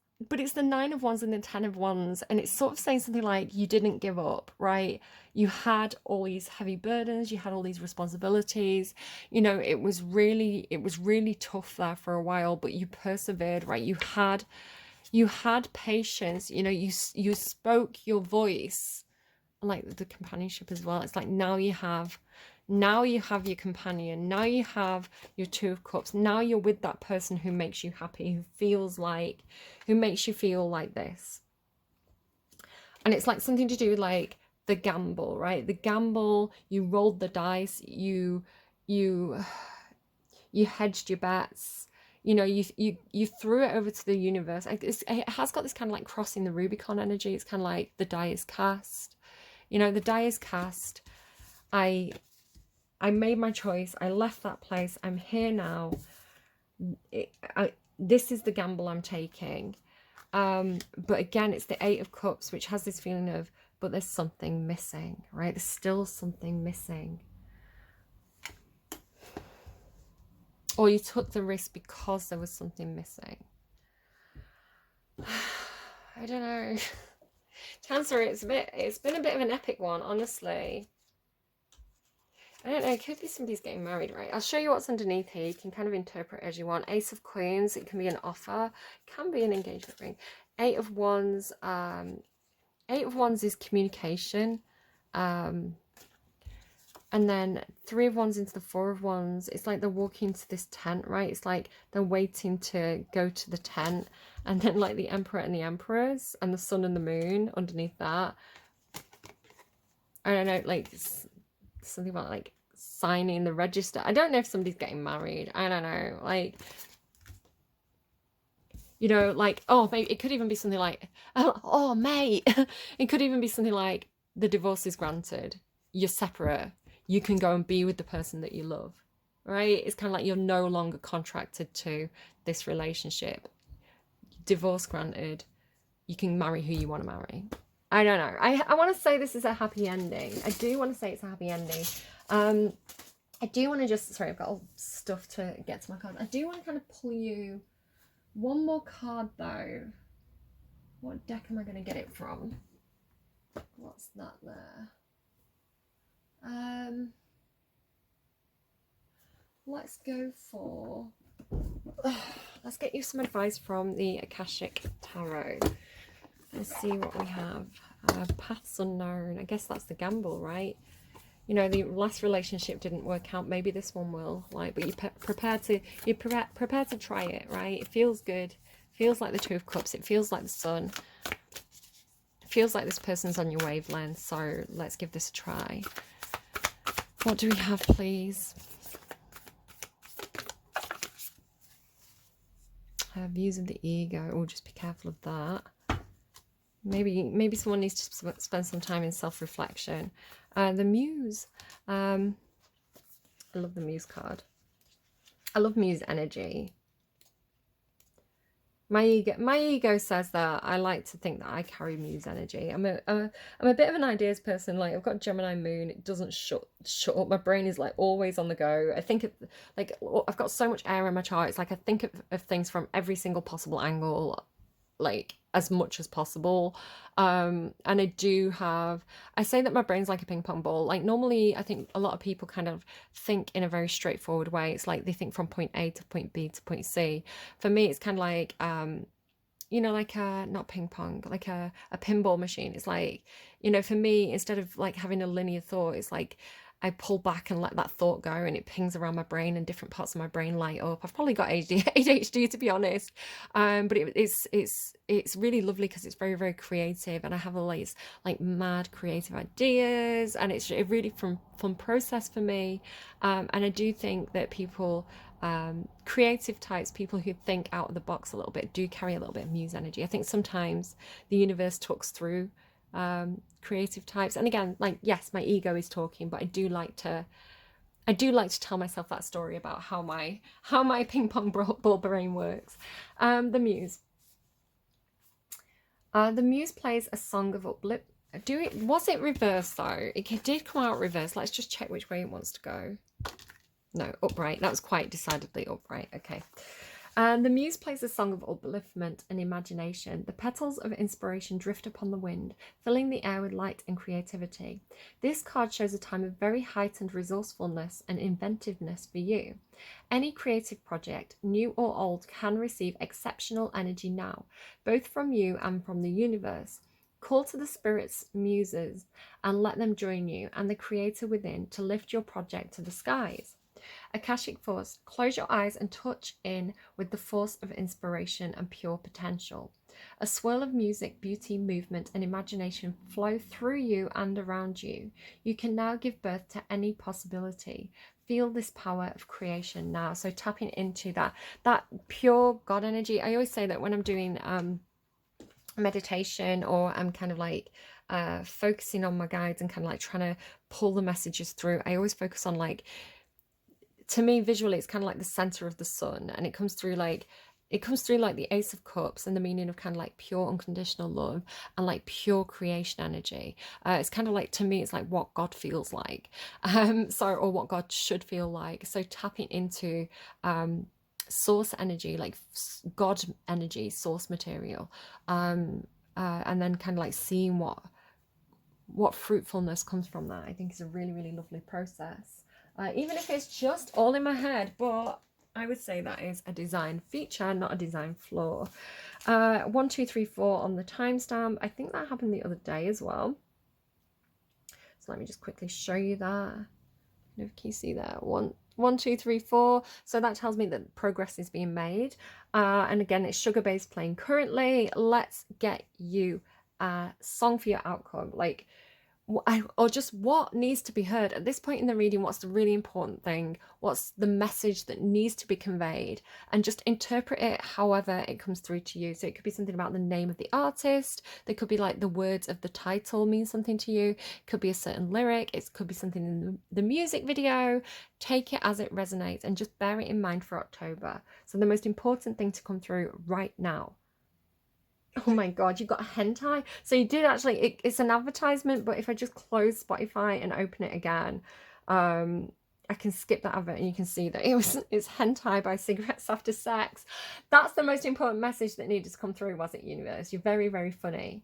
the 9 of Wands and the 10 of Wands, and it's sort of saying something like, you didn't give up, right? You had all these heavy burdens, you had all these responsibilities, you know, it was really tough there for a while, but you persevered, right? You had patience, you know, you spoke your voice, like the companionship as well. It's like, now you have Now you have your companion. Now you have your Two of Cups. Now you're with that person who makes you happy, who makes you feel like this. And it's like something to do with like the gamble, right? The gamble, you rolled the dice, you hedged your bets, you know, you threw it over to the universe. It has got this kind of like crossing the Rubicon energy. It's kind of like the die is cast, you know, the die is cast. I made my choice. I left that place. I'm here now. This is the gamble I'm taking. But again, it's the Eight of Cups, which has this feeling of, but there's something missing, right? There's still something missing. Or you took the risk because there was something missing. I don't know. Cancer, it's been a bit of an epic one, honestly. I don't know, it could be somebody's getting married, right? I'll show you what's underneath here. You can kind of interpret it as you want. Ace of Queens, it can be an offer, can be an engagement ring. Eight of Wands is communication. And then Three of Wands into the Four of Wands. It's like they're walking to this tent, right? It's like they're waiting to go to the tent. And then like the Emperor and the Empress and the Sun and the Moon underneath that. I don't know, like something about like signing the register. I don't know if somebody's getting married. I don't know, like, you know, like, oh, maybe it could even be something like, oh mate, it could even be something like the divorce is granted, you're separate, you can go and be with the person that you love, right? It's kind of like you're no longer contracted to this relationship. Divorce granted, you can marry who you want to marry. I don't know. I want to say this is a happy ending. I do want to say it's a happy ending. I do want to just, sorry, I've got all stuff to get to my cards. I do want to kind of pull you one more card though. What deck am I going to get it from? What's that there? Let's go for, let's get you some advice from the Akashic Tarot. Let's see what we have. Paths unknown. I guess that's the gamble, right? You know, the last relationship didn't work out. Maybe this one will. Like, but you're prepared to try it, right? It feels good. Feels like the Two of Cups. It feels like the Sun. It feels like this person's on your wavelength. So let's give this a try. What do we have, please? Views of the ego. Oh, just be careful of that. Maybe someone needs to spend some time in self-reflection. The Muse. I love the Muse card. I love Muse energy. My ego says that I like to think that I carry Muse energy. I'm a bit of an ideas person. Like, I've got Gemini moon. It doesn't shut up. My brain is like always on the go. I think like I've got so much air in my chart. It's like I think of things from every single possible angle, like as much as possible. And I say that my brain's like a ping pong ball. Like, normally I think a lot of people kind of think in a very straightforward way. It's like they think from point A to point B to point C. For me, it's kind of like you know, like not ping pong, like a pinball machine. It's like, you know, for me, instead of like having a linear thought, it's like I pull back and let that thought go, and it pings around my brain and different parts of my brain light up. I've probably got ADHD, to be honest. But it's really lovely because it's very, very creative, and I have all these like mad creative ideas, and it's a really fun process for me. And I do think that people, creative types, people who think out of the box a little bit, do carry a little bit of Muse energy. I think sometimes the universe talks through creative types, and again, like, yes, my ego is talking, but I do like to tell myself that story about how my ping pong ball brain works. The Muse. The Muse plays a song of uplift. Was it reversed though? It did come out reversed. Let's just check which way it wants to go. No, upright. That was quite decidedly upright. Okay. The Muse plays a song of upliftment and imagination. The petals of inspiration drift upon the wind, filling the air with light and creativity. This card shows a time of very heightened resourcefulness and inventiveness for you. Any creative project, new or old, can receive exceptional energy now, both from you and from the universe. Call to the spirits, muses, and let them join you and the creator within to lift your project to the skies. Akashic Force, close your eyes and touch in with the force of inspiration and pure potential. A swirl of music, beauty, movement, and imagination flow through you and around you. You can now give birth to any possibility. Feel this power of creation now. So tapping into that pure God energy. I always say that when I'm doing meditation, or I'm kind of like focusing on my guides and kind of like trying to pull the messages through, I always focus on, like, to me visually it's kind of like the center of the sun, and it comes through like the Ace of Cups and the meaning of kind of like pure unconditional love and like pure creation energy. It's kind of like, to me, it's like what God feels like, or what God should feel like. So tapping into source energy, like God energy, source material, and then kind of like seeing what fruitfulness comes from that, I think is a really, really lovely process. Even if it's just all in my head, but I would say that is a design feature, not a design flaw. 1, 2, 3, 4 on the timestamp. I think that happened the other day as well. So let me just quickly show you that. Can you see that? 1, 2, 3, 4. So that tells me that progress is being made. And again, it's Sugababes playing currently. Let's get you a song for your outcome. Like, or just what needs to be heard at this point in the reading. What's the really important thing? What's the message that needs to be conveyed? And just interpret it however it comes through to you. So it could be something about the name of the artist. There could be like the words of the title mean something to you. It could be a certain lyric. It could be something in the music video. Take it as it resonates and just bear it in mind for October. So the most important thing to come through right now. Oh my god, you've got a hentai. So you did actually, it's an advertisement, but if I just close Spotify and open it again, I can skip that advert and you can see that it's hentai by Cigarettes After Sex. That's the most important message that needed to come through, was it, universe? You're very, very funny.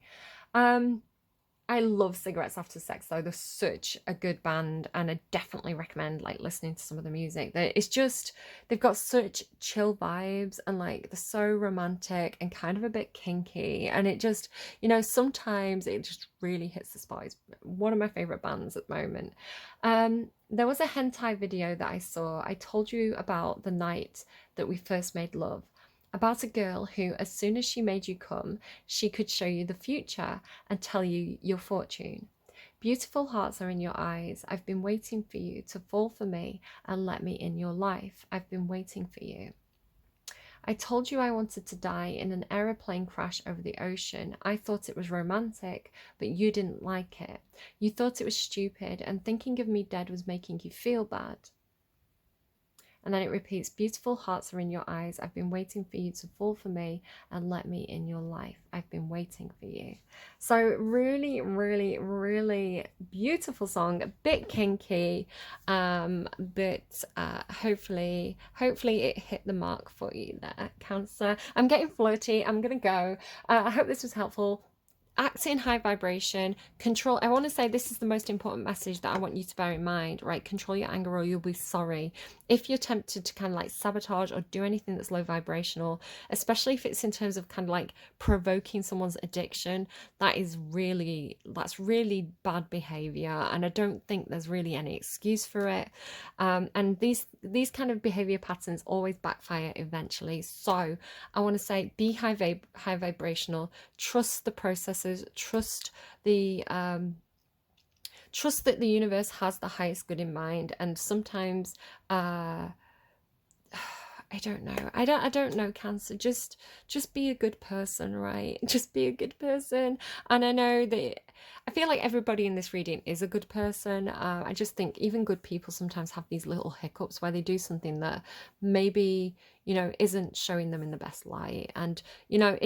I love Cigarettes After Sex though. They're such a good band, and I definitely recommend like listening to some of the music. It's just, they've got such chill vibes, and like they're so romantic and kind of a bit kinky, and it just, you know, sometimes it just really hits the spot. It's one of my favorite bands at the moment. There was a hentai video that I saw. I told you about the night that we first made love, about a girl who, as soon as she made you come, she could show you the future and tell you your fortune. Beautiful hearts are in your eyes. I've been waiting for you to fall for me and let me in your life. I've been waiting for you. I told you I wanted to die in an aeroplane crash over the ocean. I thought it was romantic, but you didn't like it. You thought it was stupid, and thinking of me dead was making you feel bad. And then it repeats, beautiful hearts are in your eyes. I've been waiting for you to fall for me and let me in your life. I've been waiting for you. So really, really, really beautiful song, a bit kinky, but hopefully it hit the mark for you there, Cancer. I'm getting flirty. I'm going to go. I hope this was helpful. Act in high vibration, control. I want to say this is the most important message that I want you to bear in mind, right? Control your anger or you'll be sorry. If you're tempted to kind of like sabotage or do anything that's low vibrational, especially if it's in terms of kind of like provoking someone's addiction, that's really bad behavior, and I don't think there's really any excuse for it. And these kind of behavior patterns always backfire eventually. So I want to say, be high vibrational, trust the processes, trust that the universe has the highest good in mind. And sometimes I don't know. I don't know, Cancer. Just be a good person, right? Just be a good person. And I know that I feel like everybody in this reading is a good person. I just think even good people sometimes have these little hiccups where they do something that maybe, you know, isn't showing them in the best light. And, you know,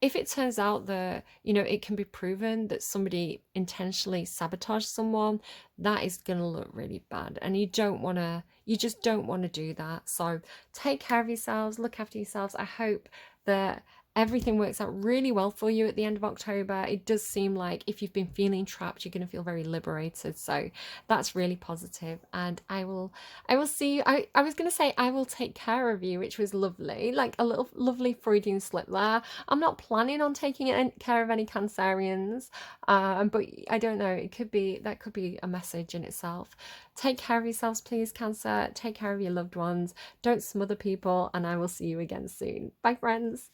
if it turns out that, you know, it can be proven that somebody intentionally sabotaged someone, that is going to look really bad. And you just don't want to do that. So take care of yourselves, look after yourselves. I hope that everything works out really well for you at the end of October. It does seem like if you've been feeling trapped, you're going to feel very liberated. So that's really positive. And I will see you. I was going to say I will take care of you, which was lovely, like a little lovely Freudian slip there. I'm not planning on taking care of any Cancerians, but I don't know. It could be, that could be a message in itself. Take care of yourselves, please, Cancer. Take care of your loved ones. Don't smother people, and I will see you again soon. Bye, friends.